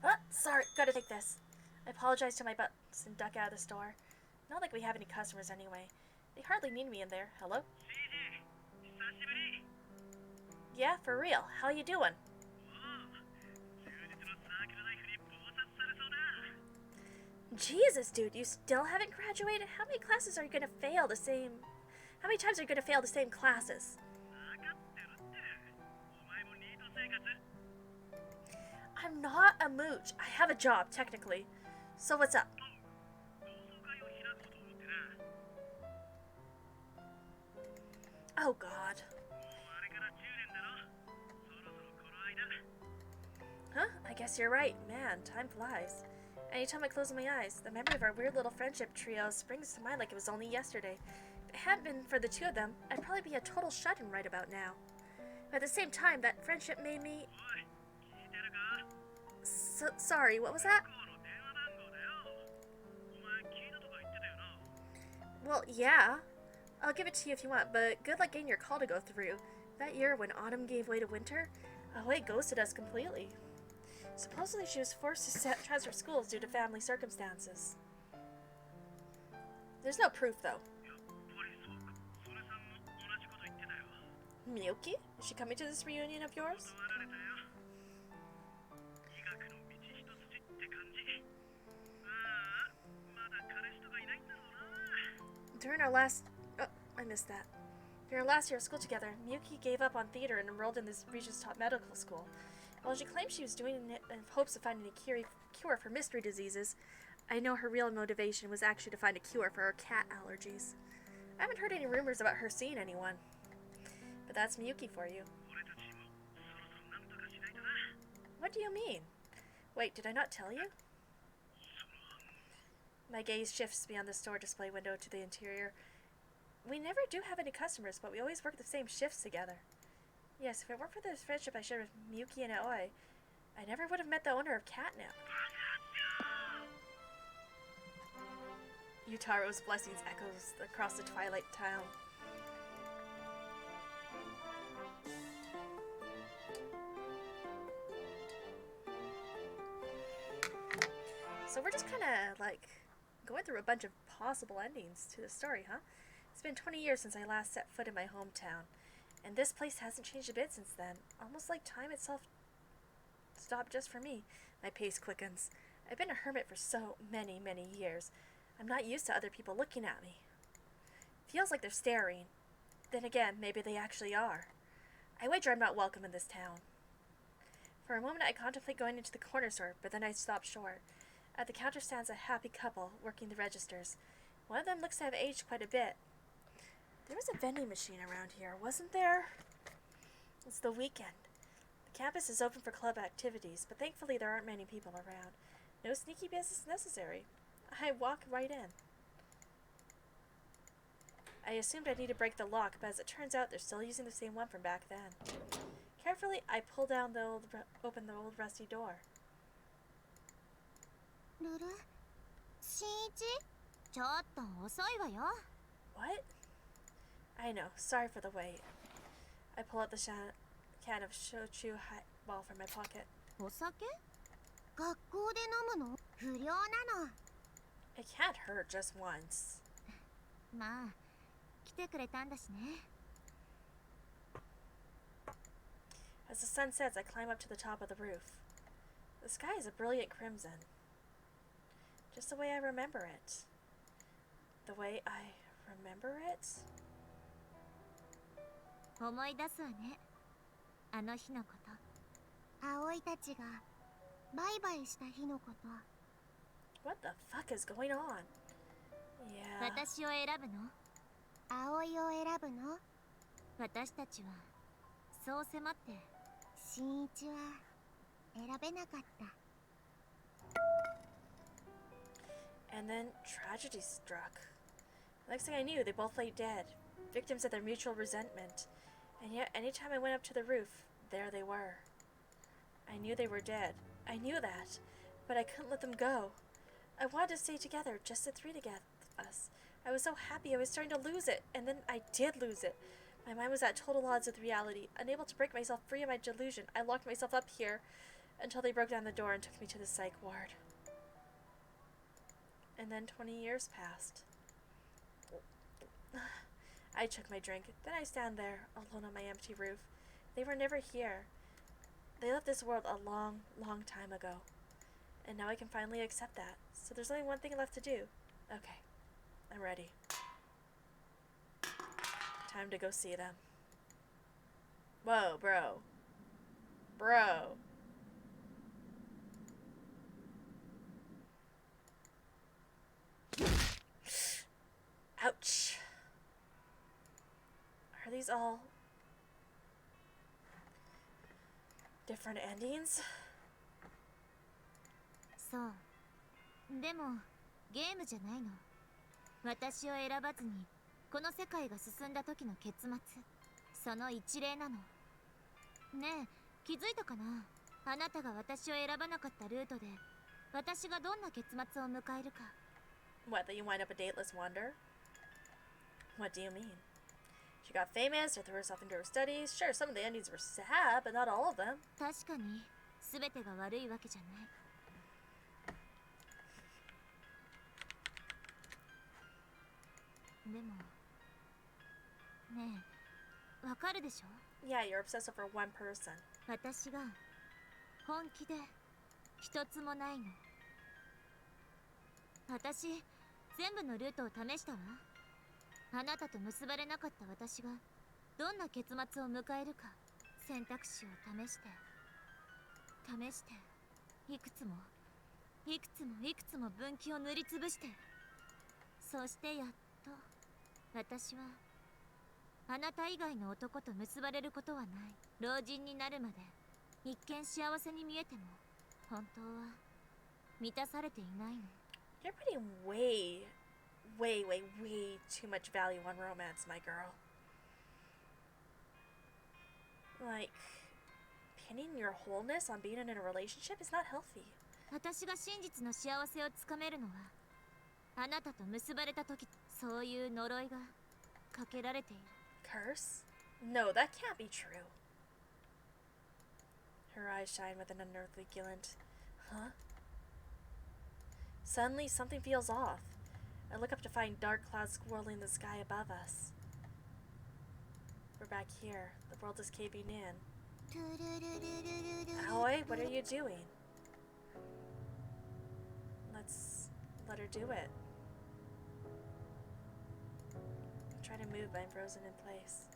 Ah, sorry, gotta take this. I apologize to my butts and duck out of the store. Not like we have any customers anyway. They hardly need me in there. Hello? Yeah, for real. How you doing? Jesus, dude, you still haven't graduated? How many classes are you gonna fail the same... How many times are you gonna fail the same classes? I'm not a mooch. I have a job, technically. So what's up? Oh, God. Huh? I guess you're right. Man, time flies. Anytime I close my eyes, the memory of our weird little friendship trio springs to mind like it was only yesterday. If it hadn't been for the two of them, I'd probably be a total shut-in right about now. But at the same time, that friendship made me... sorry, what was that? Well, yeah. I'll give it to you if you want, but good luck getting your call to go through. That year, when autumn gave way to winter, Aoi ghosted us completely. Supposedly, she was forced to transfer schools due to family circumstances. There's no proof, though. Miyuki? Is she coming to this reunion of yours? During our last... Oh, I missed that. During our last year of school together, Miyuki gave up on theater and enrolled in this region's top medical school. While she claimed she was doing it in hopes of finding a cure for mystery diseases, I know her real motivation was actually to find a cure for her cat allergies. I haven't heard any rumors about her seeing anyone. But that's Miyuki for you. What do you mean? Wait, did I not tell you? My gaze shifts beyond the store display window to the interior. We never do have any customers, but we always work the same shifts together. Yes, if it weren't for this friendship I shared with Miyuki and Aoi, I never would have met the owner of Catnip. Yutaro's blessings echoes across the twilight town. So we're just kind of like Going through a bunch of possible endings to the story, huh? It's been 20 years since I last set foot in my hometown, and this place hasn't changed a bit since then. Almost like time itself stopped just for me. My pace quickens. I've been a hermit for so many, many years. I'm not used to other people looking at me. Feels like they're staring. Then again, maybe they actually are. I wager I'm not welcome in this town. For a moment I contemplate going into the corner store, but then I stop short. At the counter stands a happy couple working the registers. One of them looks to have aged quite a bit. There was a vending machine around here, wasn't there? It's the weekend. The campus is open for club activities, but thankfully there aren't many people around. No sneaky business necessary. I walk right in. I assumed I'd need to break the lock, but as it turns out, they're still using the same one from back then. Carefully, I pull down open the old rusty door. ルル新一ちょっと遅いわよ What? I know. Sorry for the wait. I pull out the can of shochu highball from my pocket. お酒学校で飲むの不良なの It can't hurt just once. まあ来てくれたんだしね As the sun sets, I climb up to the top of the roof. The sky is a brilliant crimson. Just the way I remember it. The way I remember it? 思い出すわねあの日のこと葵たちがバイバイした日のこと What the fuck is going on? Yeah. 私を選ぶの葵を選ぶの私たちはそう迫って新一は選べなかった And then tragedy struck. Next thing I knew, they both lay dead, victims of their mutual resentment. And yet, anytime I went up to the roof, there they were. I knew they were dead. I knew that. But I couldn't let them go. I wanted to stay together, just the three together, us. I was so happy I was starting to lose it, and then I did lose it. My mind was at total odds with reality. Unable to break myself free of my delusion, I locked myself up here until they broke down the door and took me to the psych ward. And then 20 years passed. I took my drink. Then I stand there, alone on my empty roof. They were never here. They left this world a long, long time ago. And now I can finally accept that. So there's only one thing left to do. Okay, I'm ready. Time to go see them. Whoa, bro. Bro. Ouch. Are these all different endings? そうでもゲームじゃないの私を選ばずにこの世界が進んだ時の結末その一例なのねえ気づいたかなあなたが私を選ばなかったルートで私がどんな結末を迎えるか What, that you wind up a dateless wonder? What do you mean? She got famous or threw herself into her studies. Sure, some of the endings were sad, but not all of them. 確かに全てが悪いわけじゃないでもねえわかるでしょ Yeah, you're obsessed over one person. 私が本気で一つもないの私全部のルートを試したわあなたと結ばれなかった私がどんな結末を迎えるか選択肢を試していくつも分岐を塗りつぶしてそしてやっと私はあなた以外の男と結ばれることはない老人になるまで一見幸せに見えても本当は満たされていないの You're putting way too much value on romance, my girl. Like, pinning your wholeness on being in a relationship is not healthy. 私が真実の幸せをつかめるのはあなたと結ばれた時そういう呪いがかけられている Curse? No, that can't be true. Her eyes shine with an unearthly glint. Huh? Suddenly, something feels off. I look up to find dark clouds swirling the sky above us. We're back here. The world is caving in. Aoi, what are you doing? Let's let her do it. I'm trying to move, but I'm frozen in place.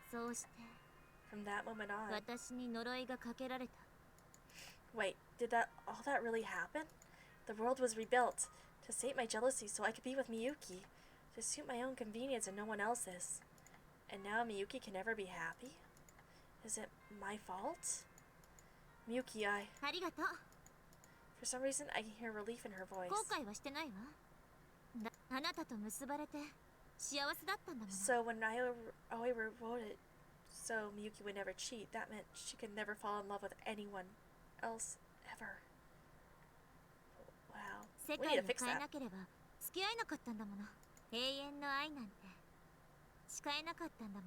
そうして From that moment on. 私に呪いがかけられた。 Wait, did all that really happen? The world was rebuilt to sate my jealousy so I could be with Miyuki, to suit my own convenience and no one else's. And now Miyuki can never be happy? Is it my fault? Miyuki, ありがとう。 for some reason I can hear relief in her voice. 後悔はしてないわ。あなたと結ばれて幸せだったんだもの。 So when Aoi wrote it so Miyuki would never cheat, that meant she could never fall in love with anyone else ever. Wow. 世 We 界 need を to fix 変え that. なければ付き合えなかったんだもの。永遠の愛なんて誓えなかったんだも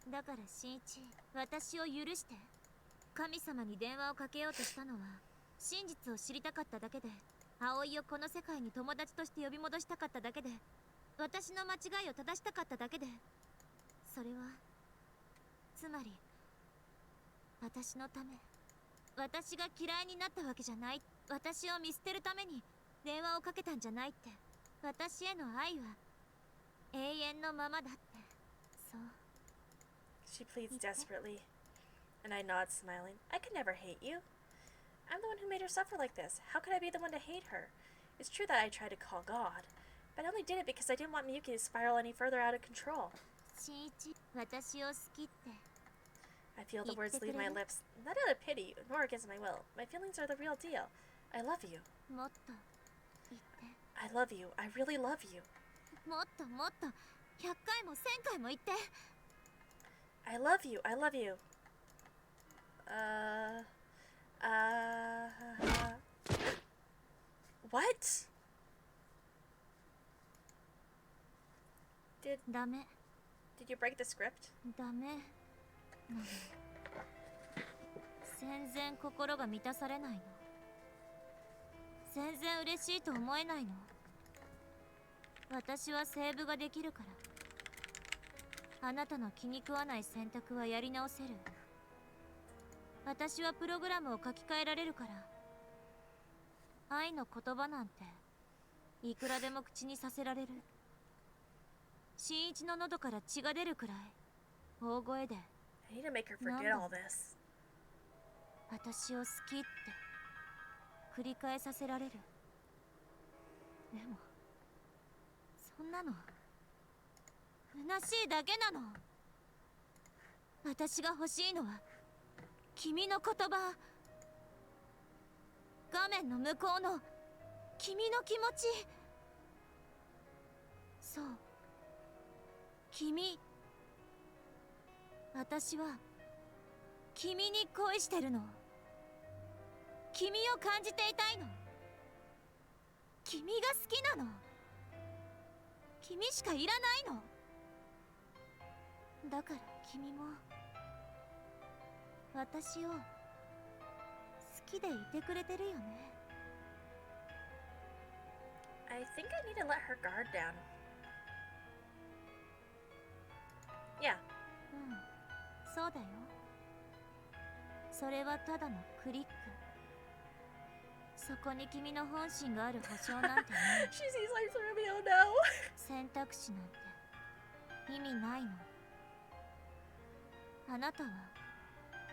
の。だから新一、私を許して。神様に電話をかけようとしたのは真実を知りたかっただけで、葵をこの世界に友達として呼び戻したかっただけで、私の間違いを正したかっただけで、それはつまり私のため、私が嫌いになったわけじゃない、私を見捨てるために電話をかけたんじゃないって、私への愛は永遠のままだって、そう。 She pleads desperately, and I nod, smiling. I could never hate you. I'm the one who made her suffer like this. How could I be the one to hate her? It's true that I tried to call God, but I only did it because I didn't want Miyuki to spiral any further out of control. 新一、私を好きって。 I feel the words leave my lips, not out of pity, nor against my will. My feelings are the real deal. I love you. もっと言って。 I love you. I really love you. もっともっと100回も1000回も言って。 I love you. I love you. What? ダメ Did you break the script? ダメなの。全然心が満たされないの。全然嬉しいと思えないの。私はセーブができるから。あなたの気に食わない選択はやり直せる。私はプログラムを書き換えられるから。愛の言葉なんていくらでも口にさせられる。新一の喉から血が出るくらい大声で I need to make her forget all this. 私を好きって繰り返させられる。でもそんなの虚しいだけなの。私が欲しいのは君の言葉、画面の向こうの君の気持ち。そう、君。私は君に恋してるの。君を感じていたいの。君が好きなの。君しかいらないの。だから君も私を好きでいてくれてるよね。 I think I need to let her guard down. Yeah. うん、そうだよ。それはただのクリック。そこに君の本心がある保証なんてない。 She sees like Romeo now. 選択肢なんて意味ないの。あなたは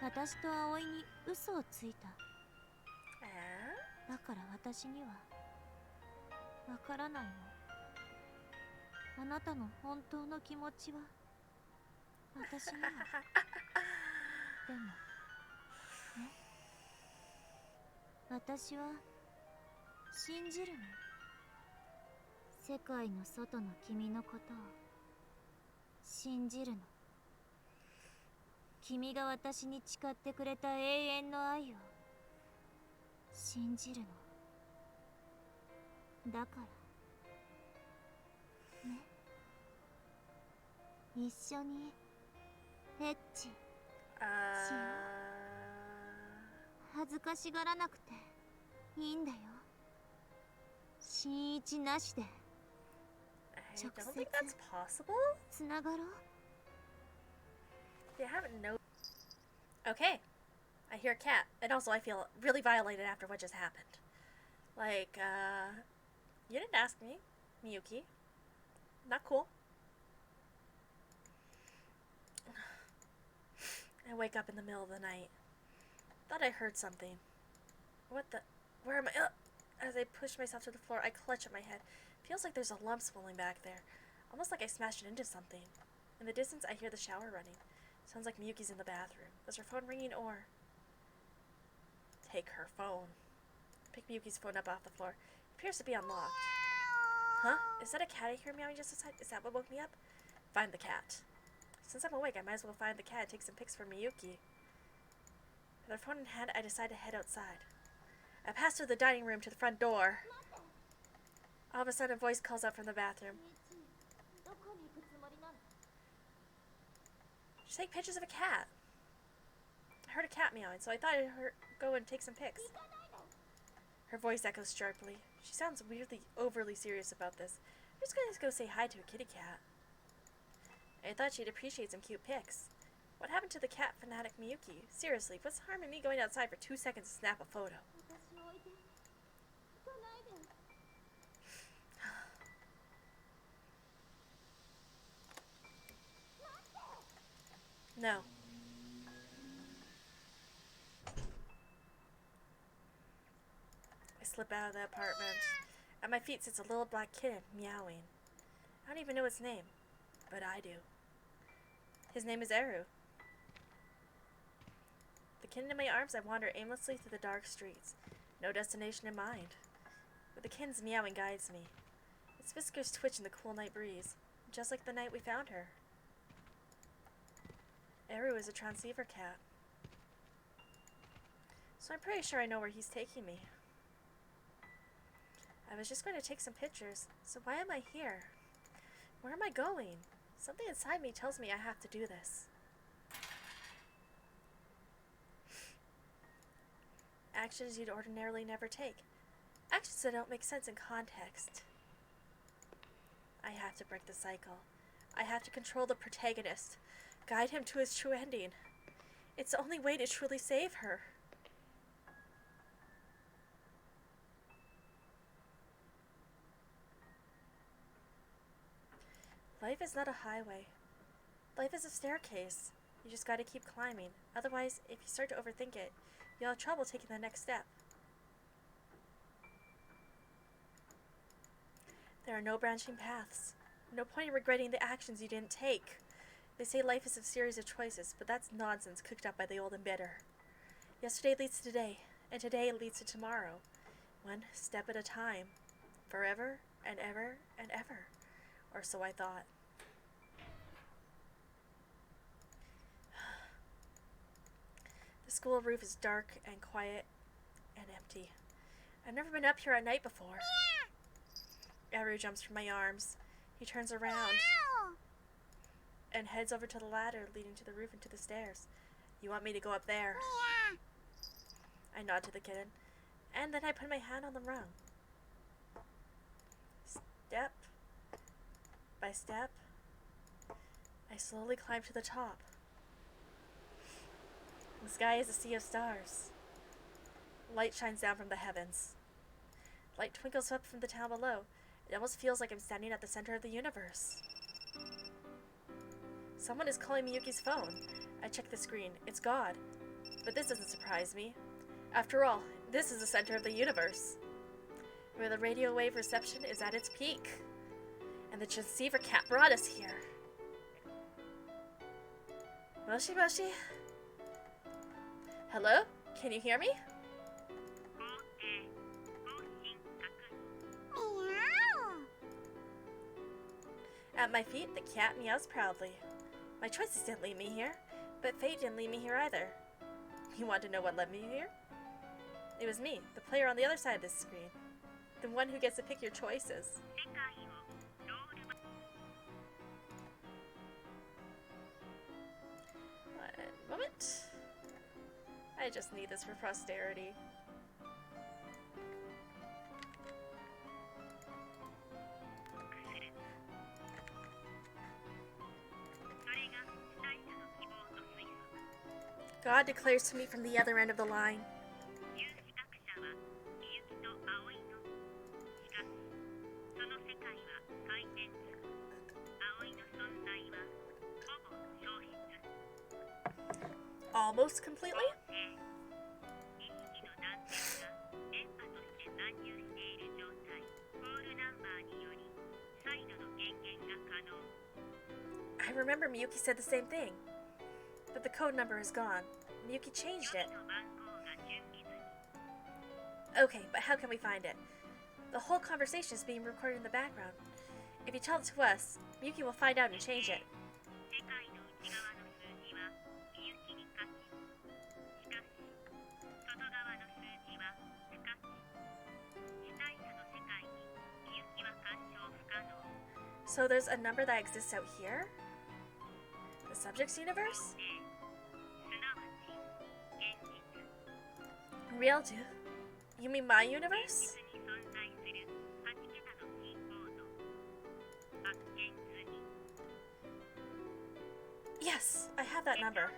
私と葵に嘘をついた。だから私にはわからないの。あなたの本当の気持ちは私には。でもね、私は信じるの。世界の外の君のことを信じるの。君が私に誓ってくれた永遠の愛を信じるの。だからね、一緒にエッチ Uh, 恥ずかしがらなくていいんだよ。新一なしで I don't think that's possible. つながろう They haven't no. Okay. I hear a cat. And also I feel really violated after what just happened. Like, you didn't ask me, Miyuki. Not cool. I wake up in the middle of the night. Thought I heard something. What the? Where am I? As I push myself to the floor, I clutch at my head. Feels like there's a lump swelling back there. Almost like I smashed it into something. In the distance, I hear the shower running. Sounds like Miyuki's in the bathroom. Is her phone ringing or... Take her phone. Pick Miyuki's phone up off the floor. It appears to be unlocked. Huh? Is that a cat I hear meowing just outside? Is that what woke me up? Find the cat. Since I'm awake, I might as well find the cat and take some pics for Miyuki. With her phone in hand, I decide to head outside. I pass through the dining room to the front door. All of a sudden, a voice calls out from the bathroom. どこに行くつもりなの She's taking pictures of a cat. I heard a cat meowing, so I thought I'd go and take some pics. Her voice echoes sharply. She sounds weirdly, overly serious about this. I'm just going to go say hi to a kitty cat. I thought she'd appreciate some cute pics. What happened to the cat fanatic Miyuki? Seriously, what's the harm in me going outside for 2 seconds to snap a photo? 私を置いて行かないで No. I slip out of the apartment. At my feet sits a little black kitten, meowing. I don't even know its name, but I do. His name is Eru. The kitten in my arms, I wander aimlessly through the dark streets. No destination in mind. But the kitten's meowing guides me. Its whiskers twitch in the cool night breeze, just like the night we found her. Eru is a transceiver cat. So I'm pretty sure I know where he's taking me. I was just going to take some pictures, so why am I here? Where am I going? Something inside me tells me I have to do this. Actions you'd ordinarily never take. Actions that don't make sense in context. I have to break the cycle. I have to control the protagonist. Guide him to his true ending. It's the only way to truly save her. Life is not a highway. Life is a staircase. You just gotta keep climbing. Otherwise, if you start to overthink it, you'll have trouble taking the next step. There are no branching paths. No point in regretting the actions you didn't take. They say life is a series of choices, but that's nonsense cooked up by the old and bitter. Yesterday leads to today, and today leads to tomorrow. One step at a time. Forever and ever and ever. Or so I thought. The school roof is dark and quiet and empty. I've never been up here at night before. Eru jumps from my arms. He turns around and heads over to the ladder leading to the roof and to the stairs. You want me to go up there? I nod to the kitten, and then I put my hand on the rung. Step by step, I slowly climb to the top. The sky is a sea of stars. Light shines down from the heavens. Light twinkles up from the town below. It almost feels like I'm standing at the center of the universe. Someone is calling Miyuki's phone. I check the screen. It's God. But this doesn't surprise me. After all, this is the center of the universe, where the radio wave reception is at its peak. And the transceiver cat brought us here. Moshi Moshi? Hello? Can you hear me? At my feet, the cat meows proudly. My choices didn't lead me here, but fate didn't lead me here either. You want to know what led me here? It was me, the player on the other side of this screen. The one who gets to pick your choices. One moment. I just need this for posterity. God declares to me from the other end of the line. Almost completely? I remember Miyuki said the same thing, but the code number is gone. Miyuki changed it. Okay, but how can we find it? The whole conversation is being recorded in the background. If you tell it to us, Miyuki will find out and change it. So there's a number that exists out here? The subject's universe? Real do? You mean my universe? Yes, I have that number.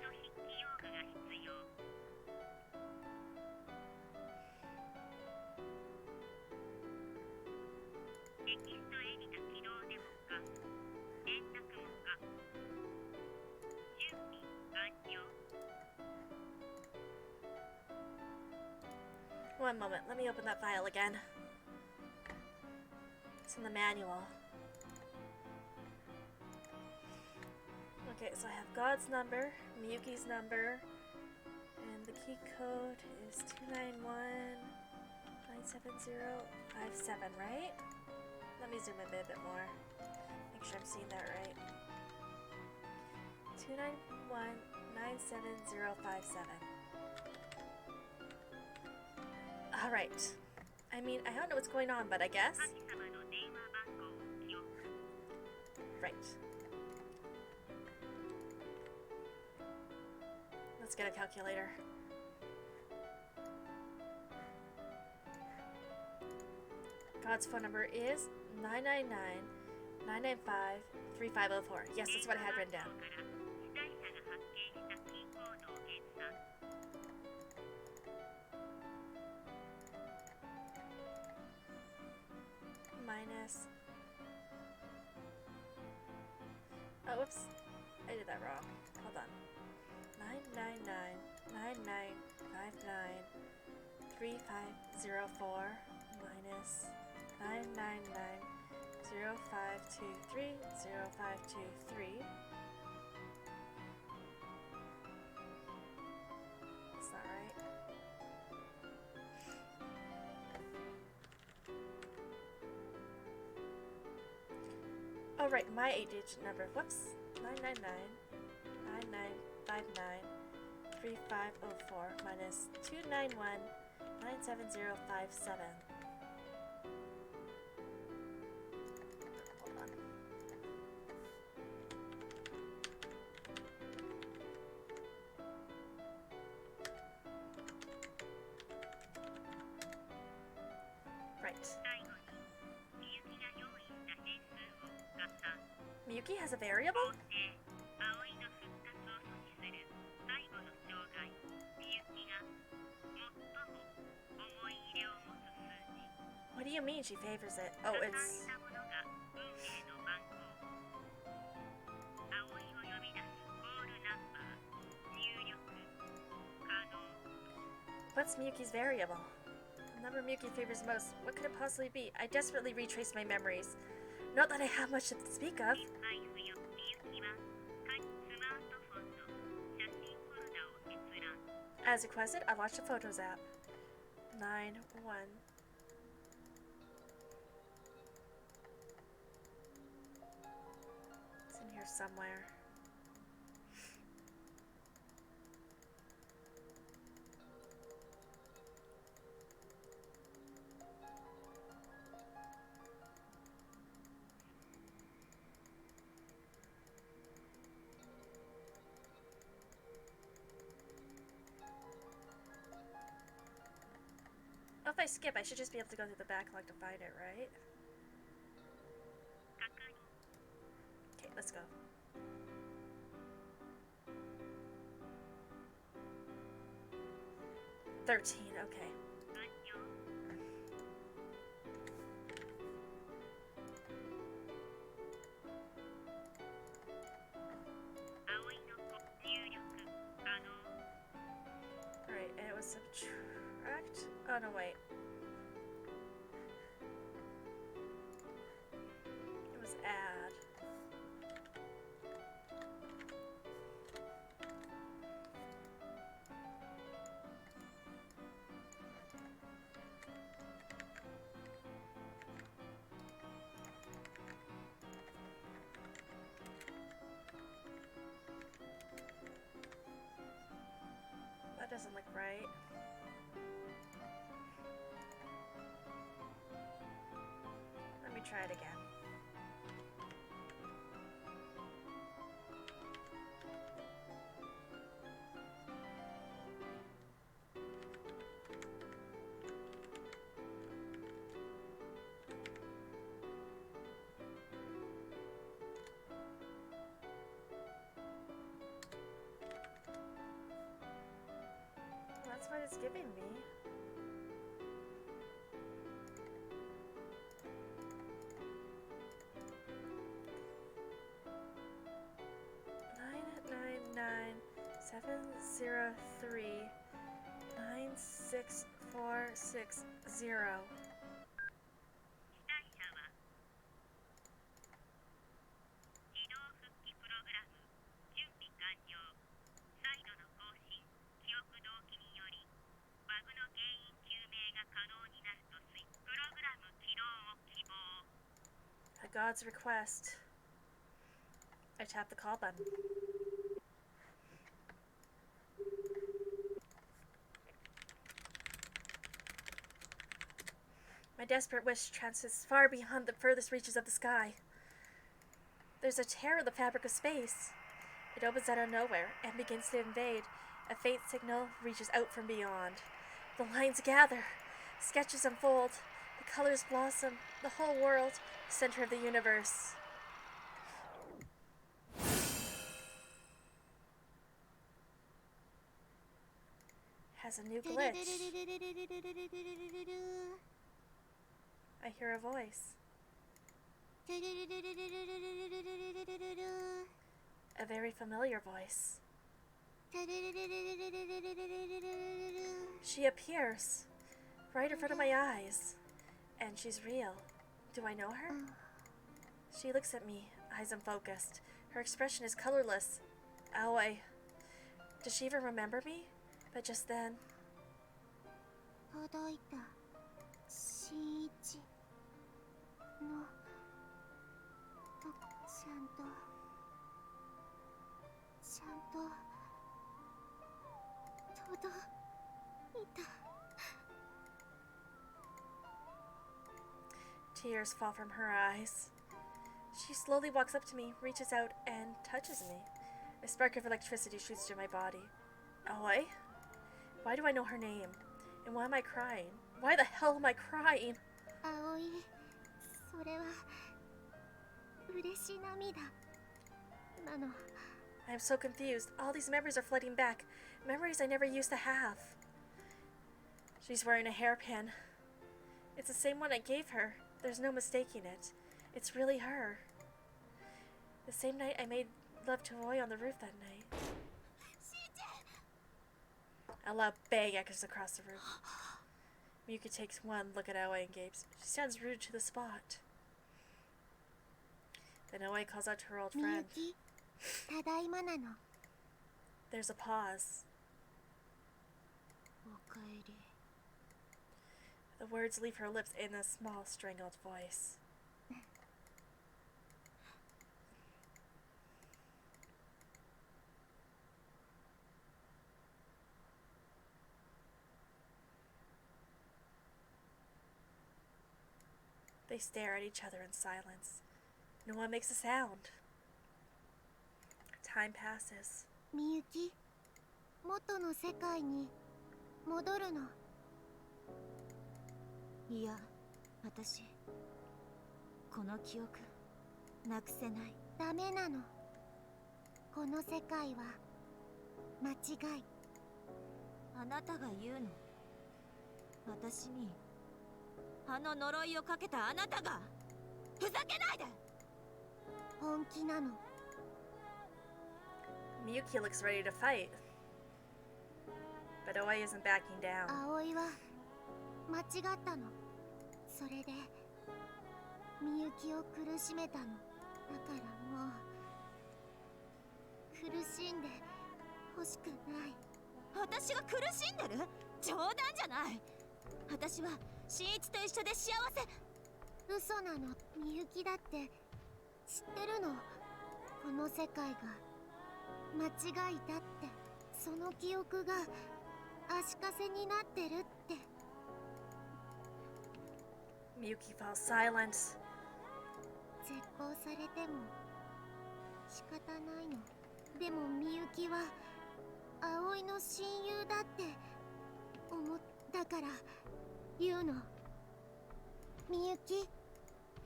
One moment, let me open that file again. It's in the manual. Okay, so I have God's number, Miyuki's number, and the key code is 291-97057, right? Let me zoom in a bit more. Make sure I'm seeing that right. 291-97057. Alright. I mean, I don't know what's going on, but I guess. Right. Let's get a calculator. God's phone number is 999-995-3504. Yes, that's what I had written down. Minus... Oh, whoops. I did that wrong. Hold on. 999-9959-3504 minus 999-0523-0523. That's not right. Oh, right, my 8-digit number. Whoops. 999-9959-3504 minus 291-97057. Hold on. Right. Miyuki has a variable? What do you mean she favors it? Oh, it's... What's Miyuki's variable? The number Miyuki favors most. What could it possibly be? I desperately retrace my memories. Not that I have much to speak of. As requested, I launched the Photos app. 9-1. It's in here somewhere. If I skip, I should just be able to go through the backlog to find it, right? Okay, let's go. 13, okay. Alright, and it was subtract? Oh no, wait. It was add. That doesn't look right. Let me try it again. That's what it's giving me. Nine 703-96460. At God's request, I tap the call button. My desperate wish transcends far beyond the furthest reaches of the sky. There's a tear in the fabric of space. It opens out of nowhere and begins to invade. A faint signal reaches out from beyond. The lines gather. Sketches unfold. The colors blossom. The whole world, center of the universe. Has a new glitch. I hear a voice. A very familiar voice. She appears right in front of my eyes. And she's real. Do I know her? She looks at me, eyes unfocused. Her expression is colorless. Aoi. Does she even remember me? But just then... Tears fall from her eyes. She slowly walks up to me, reaches out, and touches me. A spark of electricity shoots through my body. Aoi? Why do I know her name? And why am I crying? Why the hell am I crying? Aoi, I am so confused. All these memories are flooding back. Memories I never used to have. She's wearing a hairpin. It's the same one I gave her. There's no mistaking it. It's really her. The same night I made love to Roy on the roof that night. A loud bang echoes across the room. Miyuki takes one look at Aoi and gapes. She sounds rude to the spot. Then Aoi calls out to her old friend. Miyuki, tadaima nano. There's a pause. Okaeri. The words leave her lips in a small, strangled voice. They stare at each other in silence. No one makes a sound. Time passes. Miyuki, 元の世界に戻るの。いや、私、この記憶、なくせない。ダメなの。この世界は間違い。あなたが言うの？私にあの呪いをかけたあなたがふざけないで。本気なの。 Miyuki looks ready to fight. But Oi isn't backing down. 葵は間違ったの。それでみゆきを苦しめたの。だからもう苦しんで欲しくない。私が苦しんでる？冗談じゃない。私は新一と一緒で幸せ。嘘なの。みゆきだって知ってるの。この世界が間違いだって。その記憶が足かせになってるって。 Miyuki falls silent. 絶交されても仕方ないの。でもみゆきは葵の親友だって思ったから言うの。みゆき、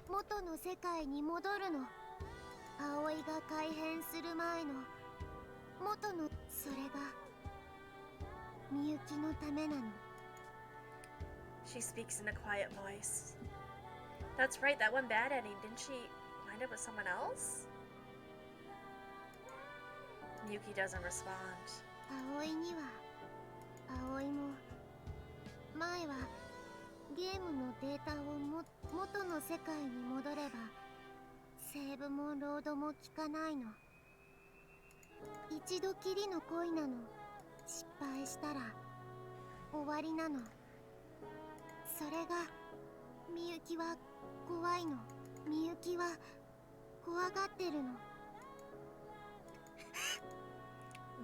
元の世界に戻るの。葵が改変する前の元の。それがみゆきのためなの。 She speaks in a quiet voice. That's right, that one bad ending. Didn't she wind up with someone else? Miyuki doesn't respond. 葵には葵も前はゲームのデータを元の世界に戻ればセーブもロードも効かないの。一度きりの恋なの。失敗したら終わりなの。それがみゆきは怖いの。みゆきは怖がってるの。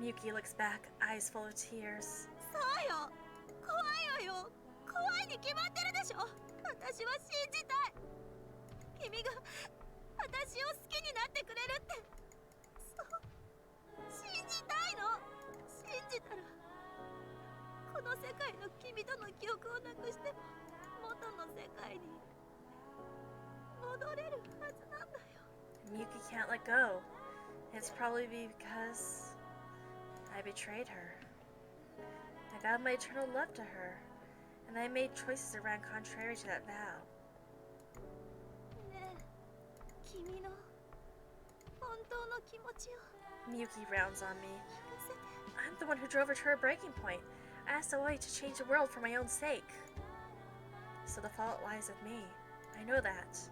Miyuki looks back, eyes full of tears. そうよ、怖いわよ。怖いに決まってるでしょ。私は信じたい。君が私を好きになってくれるって。そう信じたいの。信じたらこの世界の君との記憶をなくしても元の世界に戻れるはずなんだよ。 Miyuki can't let go. It's probably because I betrayed her. I vowed my eternal love to her, and I made choices that ran contrary to that vow. ねえ、君の本当の気持ちを Miyuki rounds on me. 聞かせて。 I'm the one who drove her to her breaking point. I asked Oi to change the world for my own sake. So the fault lies with me. I know that.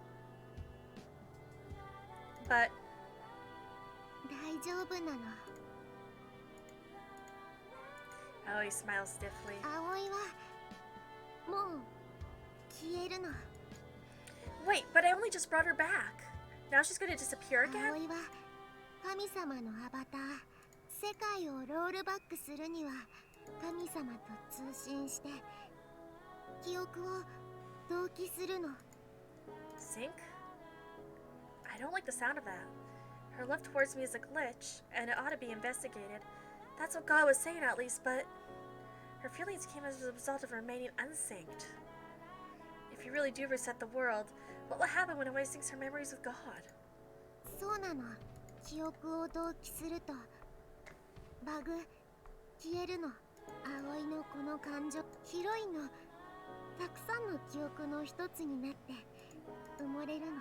But 大丈夫なの。 Oi smiles stiffly. 葵はもう消えるの。 Wait, but I only just brought her back. Now she's going to disappear again? 葵は神様のアバター。世界をロールバックするには神様と通信して記憶を同期するの。 Sync? I don't like the sound of that. Her love towards me is a glitch, and it ought to be investigated. That's what God was saying at least, but her feelings came as a result of remaining unsynced. If you really do reset the world, what will happen when Oi syncs her memories with God? そうなの。記憶を同期するとバグ消えるの。葵のこの感情、ヒロインのたくさんの記憶の一つになって埋もれるの。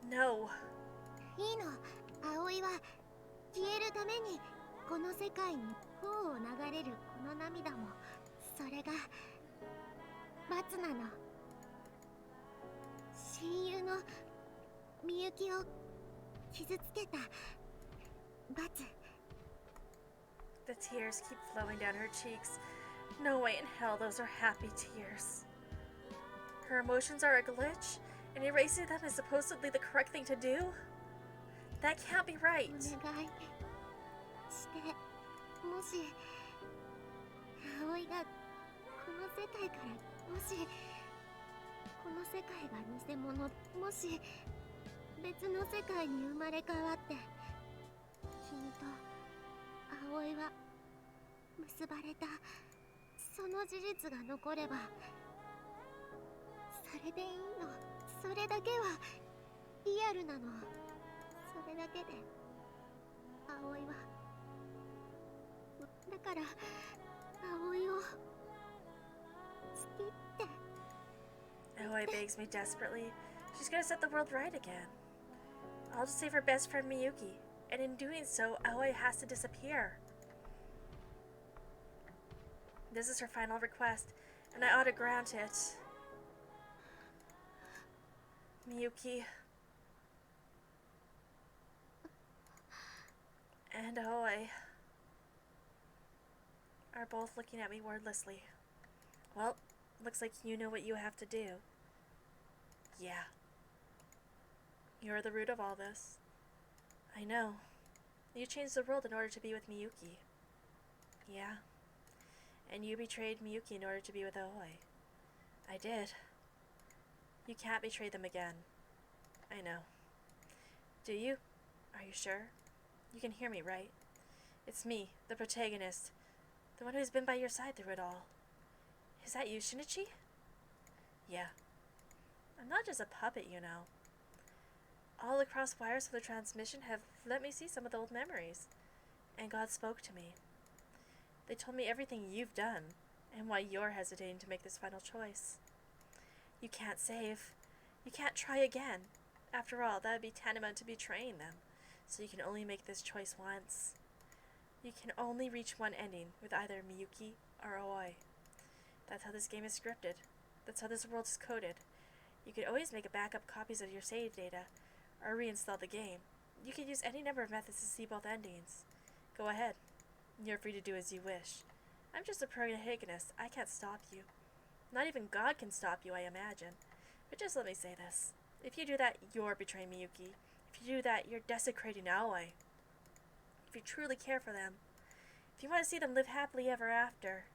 No. いいの。葵は消えるためにこの世界に風を流れるこの涙もそれが罰なの。親友のみゆきを傷つけた罰。 The tears keep flowing down her cheeks. No way in hell those are happy tears. Her emotions are a glitch, and erasing them is supposedly the correct thing to do? That can't be right. お願いして、もし葵がこの世界から、もしこの世界が偽物、もし別の世界に生まれ変わって君と葵は結ばれた、その事実が残ればそれでいいの。それだけはリアルなの。それだけで葵は、だから葵をきって。 Aoi begs me desperately. She's gonna set the world right again. I'll just save her best friend Miyuki, and in doing so, Aoi has to disappear. This is her final request, and I ought to grant it. Miyuki and Aoi are both looking at me wordlessly. Well, looks like you know what you have to do. Yeah. You're the root of all this. I know. You changed the world in order to be with Miyuki. Yeah. And you betrayed Miyuki in order to be with Aoi. I did. You can't betray them again. I know. Do you? Are you sure? You can hear me, right? It's me, the protagonist. The one who's been by your side through it all. Is that you, Shinichi? Yeah. I'm not just a puppet, you know. All the cross wires of the transmission have let me see some of the old memories. And God spoke to me. They told me everything you've done, and why you're hesitating to make this final choice. You can't save. You can't try again. After all, that would be tantamount to betraying them. So you can only make this choice once. You can only reach one ending with either Miyuki or Aoi. That's how this game is scripted. That's how this world is coded. You could always make backup copies of your save data, or reinstall the game. You could use any number of methods to see both endings. Go ahead. You're free to do as you wish. I'm just a protagonist. I can't stop you. Not even God can stop you, I imagine. But just let me say this. If you do that, you're betraying Miyuki. If you do that, you're desecrating Aoi. If you truly care for them, if you want to see them live happily ever after,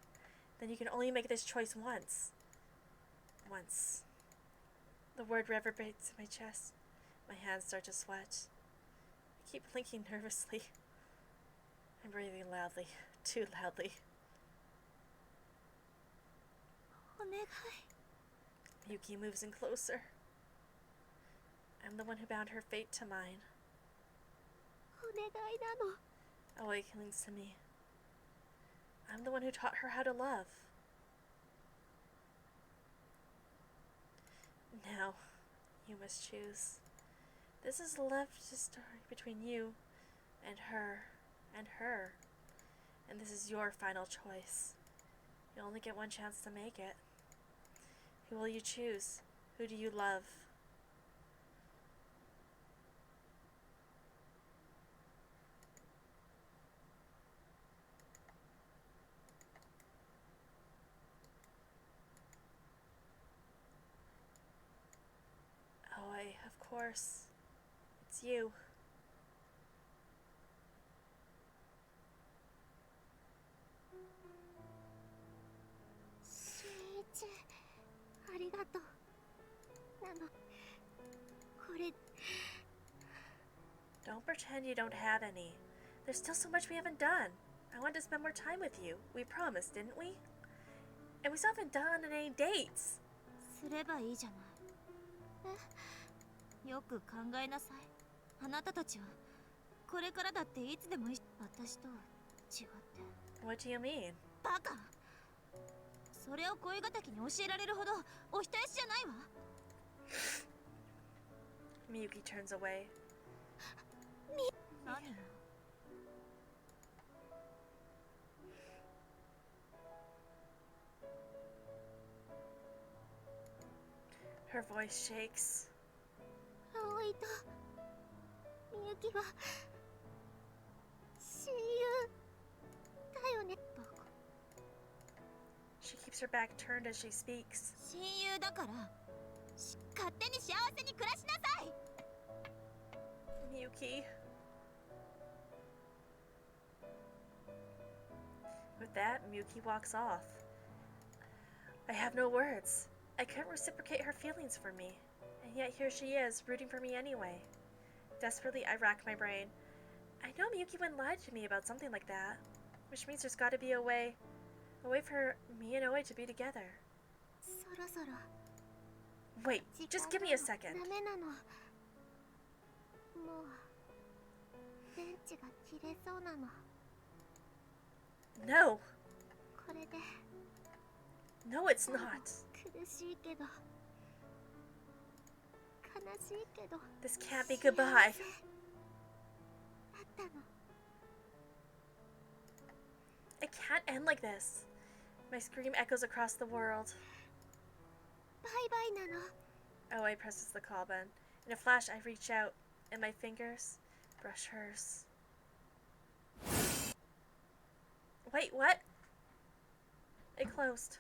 then you can only make this choice once. Once. The word reverberates in my chest. My hands start to sweat. I keep blinking nervously. I'm breathing loudly. Too loudly. お願い。 Miyuki moves in closer. I'm the one who bound her fate to mine. お願いなの。 Aoi clings to me. I'm the one who taught her how to love. Now, you must choose. This is love story between you and her and her. And this is your final choice. You only get one chance to make it. Who will you choose? Who do you love? Aoi, of course. It's you. しんいち、ありがとう。なの、これ Don't pretend you don't have any. There's still so much we haven't done. I wanted to spend more time with you. We promised, didn't we? And we still haven't done any dates. すればいいじゃない。え、よく考えなさい。あなたたちはこれからだっていつでも私とは違って。 What do you mean? バカ。それを恋敵に教えられるほどお人よしじゃないわ。 Miyuki turns away. 何よ。 Her voice shakes. 葵とみゆきは親友だよね。バカ。 She keeps her back turned as she speaks. 親友だから勝手に幸せに暮らしなさい。 Miyuki. With that, Miyuki walks off. I have no words. I couldn't reciprocate her feelings for me, and yet here she is, rooting for me anyway. Desperately, I rack my brain. I know Miyuki wouldn't lie to me about something like that, which means there's got to be a way for me and Aoi to be together. そろそろ Wait, just give me a second. ダメなの。もう電池が切れそうなの。 No! これで No, it's not. 苦しいけど悲しいけど This can't be 幸せ goodbye. だったの It can't end like this. My scream echoes across the world. バイバイなの OA presses the call button. In a flash, I reach out, and my fingers brush hers. Wait, what? It closed.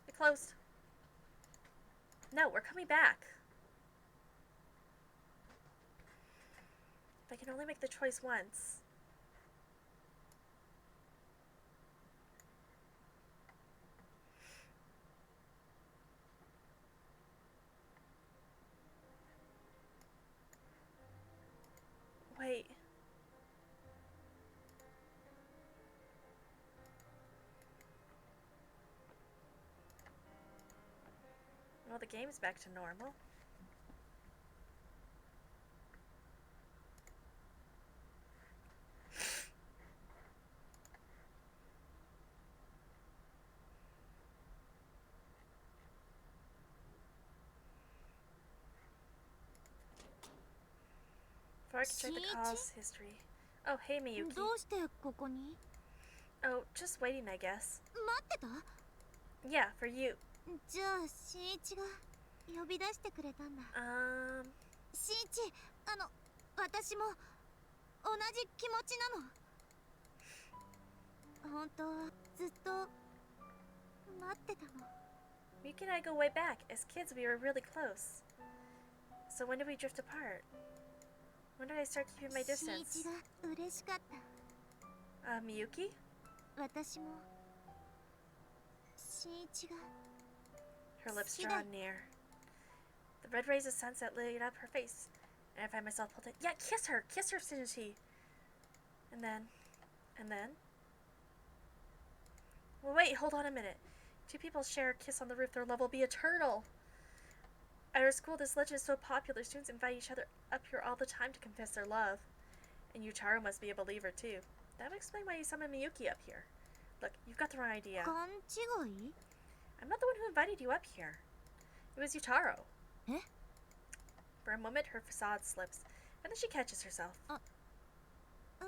It closed. No, we're coming back. If I can only make the choice once. Wait. Well, the game's back to normal. Before I can check the call's history. Oh, hey, Miyuki. どうしてここに Oh, just waiting, I guess. 待ってた Yeah, for you. じゃあ新一が呼び出してくれたんだ新一私も同じ気持ちなの本当はずっと待ってたの Miyuki and I go way back. As kids, we were really close. So when did we drift apart? When did I start keeping my 新 distance? 一が嬉しかった Miyuki? 私も新一が Her lips draw near. The red rays of sunset lit up her face, and I find myself pulled in. Yeah, kiss her, Shinji. And then. Well, wait, hold on a minute. Two people share a kiss on the roof, their love will be eternal. At our school, this legend is so popular, students invite each other up here all the time to confess their love. And Yutaro must be a believer too. That would explain why you summoned Miyuki up here. Look, you've got the wrong idea. 勘違い I'm not the one who invited you up here. It was Yutaro. え For a moment, her facade slips, and then she catches herself. そ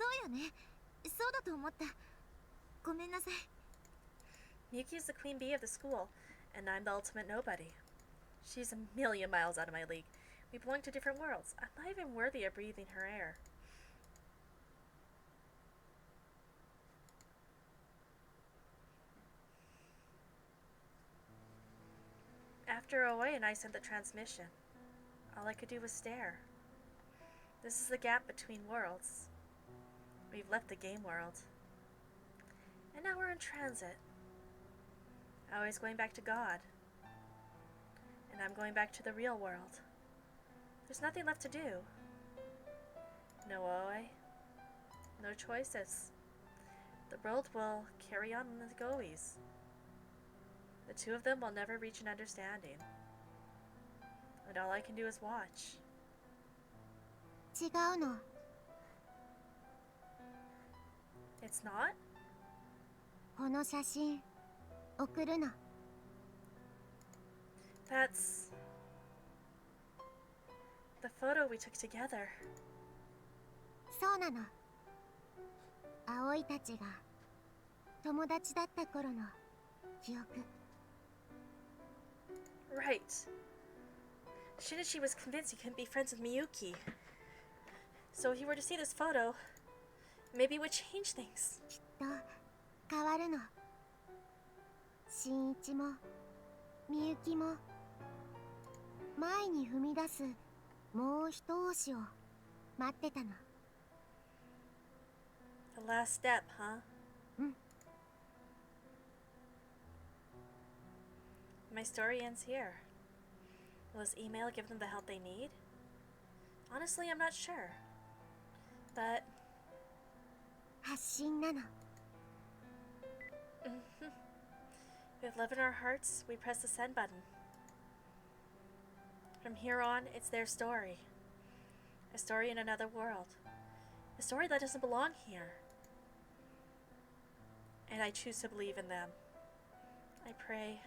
うよねそうだと思ったごめんなさい Miyuki is the queen bee of the school, and I'm the ultimate nobody. She's a million miles out of my league. We belong to different worlds. I'm not even worthy of breathing her air. After OA and I sent the transmission, all I could do was stare. This is the gap between worlds. We've left the game world. And now we're in transit. Always going back to God. And I'm going back to the real world. There's nothing left to do. No OA. No choices. The world will carry on as it goes. The two of them will never reach an understanding. And all I can do is watch. 違うの It's not? この写真送るの That's the photo we took together. そうなの葵たちが友達だった頃の記憶 Right. Shinichi was convinced he couldn't be friends with Miyuki. So if he were to see this photo, maybe it would change things. きっと変わるの新一もみゆきも前に踏み出すもう一押しを待ってたの The last step, huh? My story ends here. Will this email give them the help they need? Honestly, I'm not sure. But 発信なの with love in our hearts, we press the send button. From here on, it's their story. A story in another world. A story that doesn't belong here. And I choose to believe in them. I pray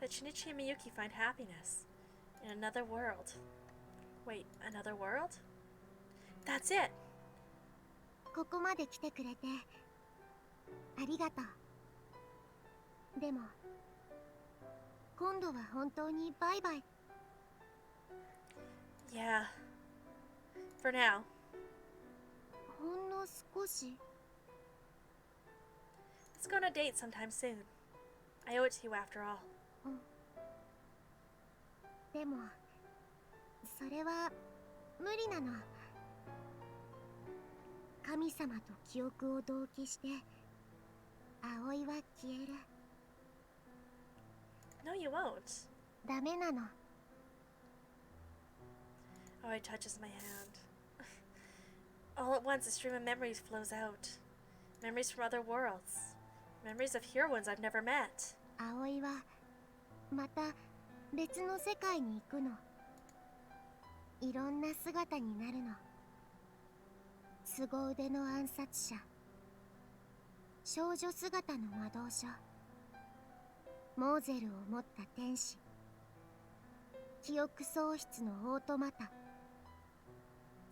that Shinichi and Miyuki find happiness in another world. Wait, another world? That's it! ここまで来てくれてありがとう。でも今度は本当にバイバイ。 Yeah. For now. ほんの少し。 Let's go on a date sometime soon. I owe it to you after all. でもそれは無理なの。神様と記憶を同期して葵は消える。 No, you won't. ダメなの。 Oh, he touches my hand. All at once, a stream of memories flows out. Memories from other worlds. Memories of heroines I've never met. 葵はまた別の世界に行くの。いろんな姿になるの。凄腕の暗殺者、少女姿の魔導書、モーゼルを持った天使、記憶喪失のオートマタ、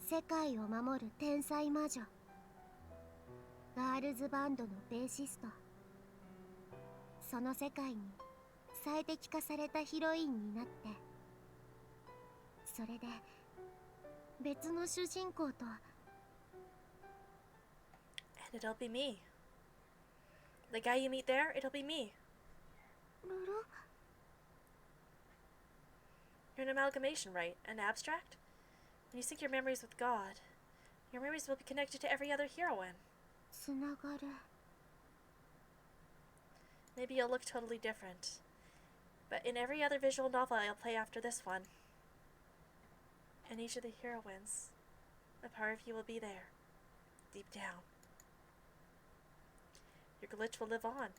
世界を守る天才魔女、ガールズバンドのベーシスト。その世界に最適化されたヒロインになって、それで別の主人公と。 And it'll be me. The guy you meet there, it'll be me. ルル、 You're an amalgamation, right? An abstract? When you sync your memories with God, your memories will be connected to every other heroine. つながる。 Maybe you'll look totally different. But in every other visual novel I'll play after this one, and each of the heroines, a part of you will be there, deep down. Your glitch will live on.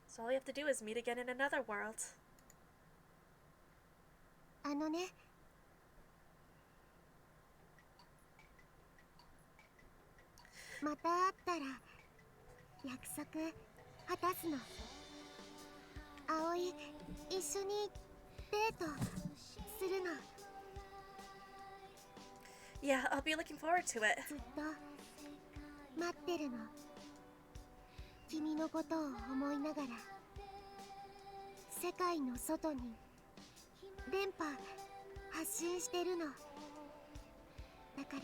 So all you have to do is meet again in another world. あのね、また会ったら約束果たすの。葵、一緒にデートするの。 Yeah, I'll be looking forward to it. ずっと待ってるの。君のことを思いながら世界の外に電波発信してるの。だから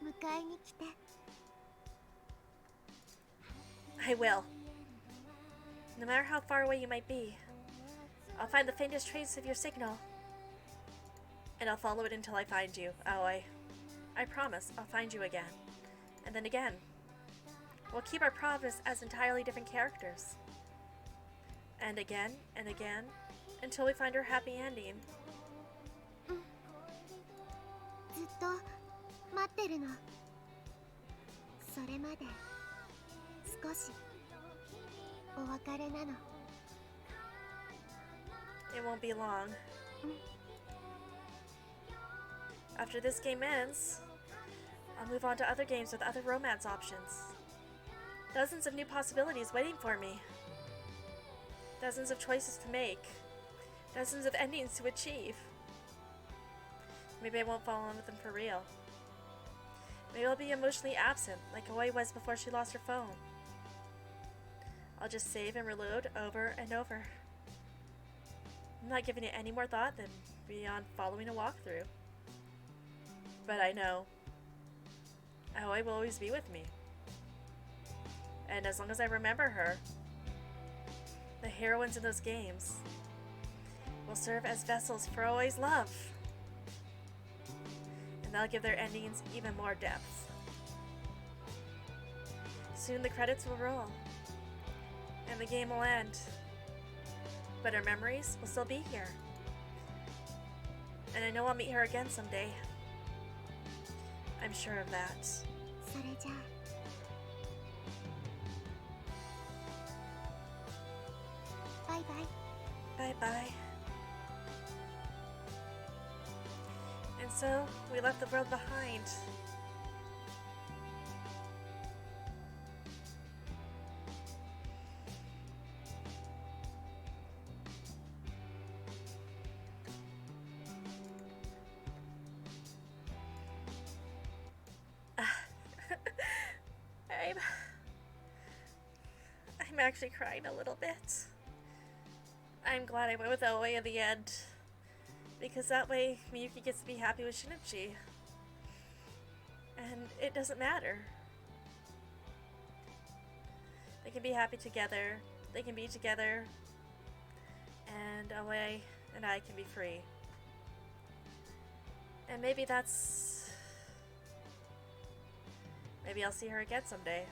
迎えに来て。 I will. No matter how far away you might be, I'll find the faintest trace of your signal. And I'll follow it until I find you, Aoi. I promise I'll find you again. And then again. We'll keep our promise as entirely different characters. And again, until we find our happy ending. ずっと待ってるの。それまで少しお別れなの。 It won't be long. After this game ends, I'll move on to other games with other romance options. Dozens of new possibilities waiting for me. Dozens of choices to make. Dozens of endings to achieve. Maybe I won't fall in with them for real. Maybe I'll be emotionally absent, like Aoi was before she lost her phone. I'll just save and reload over and over. I'm not giving it any more thought than beyond following a walkthrough. But I know Aoi will always be with me. And as long as I remember her, the heroines in those games will serve as vessels for Aoi's love. And they'll give their endings even more depth. Soon the credits will roll, and the game will end. But her memories will still be here. And I know I'll meet her again someday. I'm sure of that. それじゃあバイバイ。 Bye bye. And so, we left the world behind. I'm actually crying a little bit. I'm glad I went with OA in the end. Because that way Miyuki gets to be happy with Shinichi. And it doesn't matter. They can be happy together. They can be together. And OA and I can be free. And maybe that's... maybe I'll see her again someday.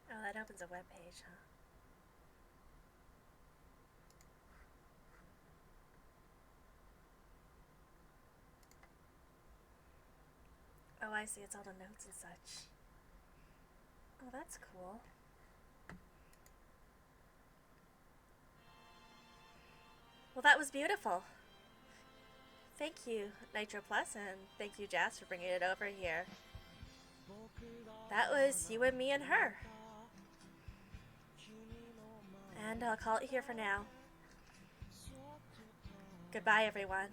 Oh, that opens a web page, huh? Oh, I see. It's all the notes and such. Oh, that's cool. Well, that was beautiful. Thank you, Nitro Plus, and thank you, Jazz, for bringing it over here. That was you and me and her. And I'll call it here for now. Goodbye, everyone.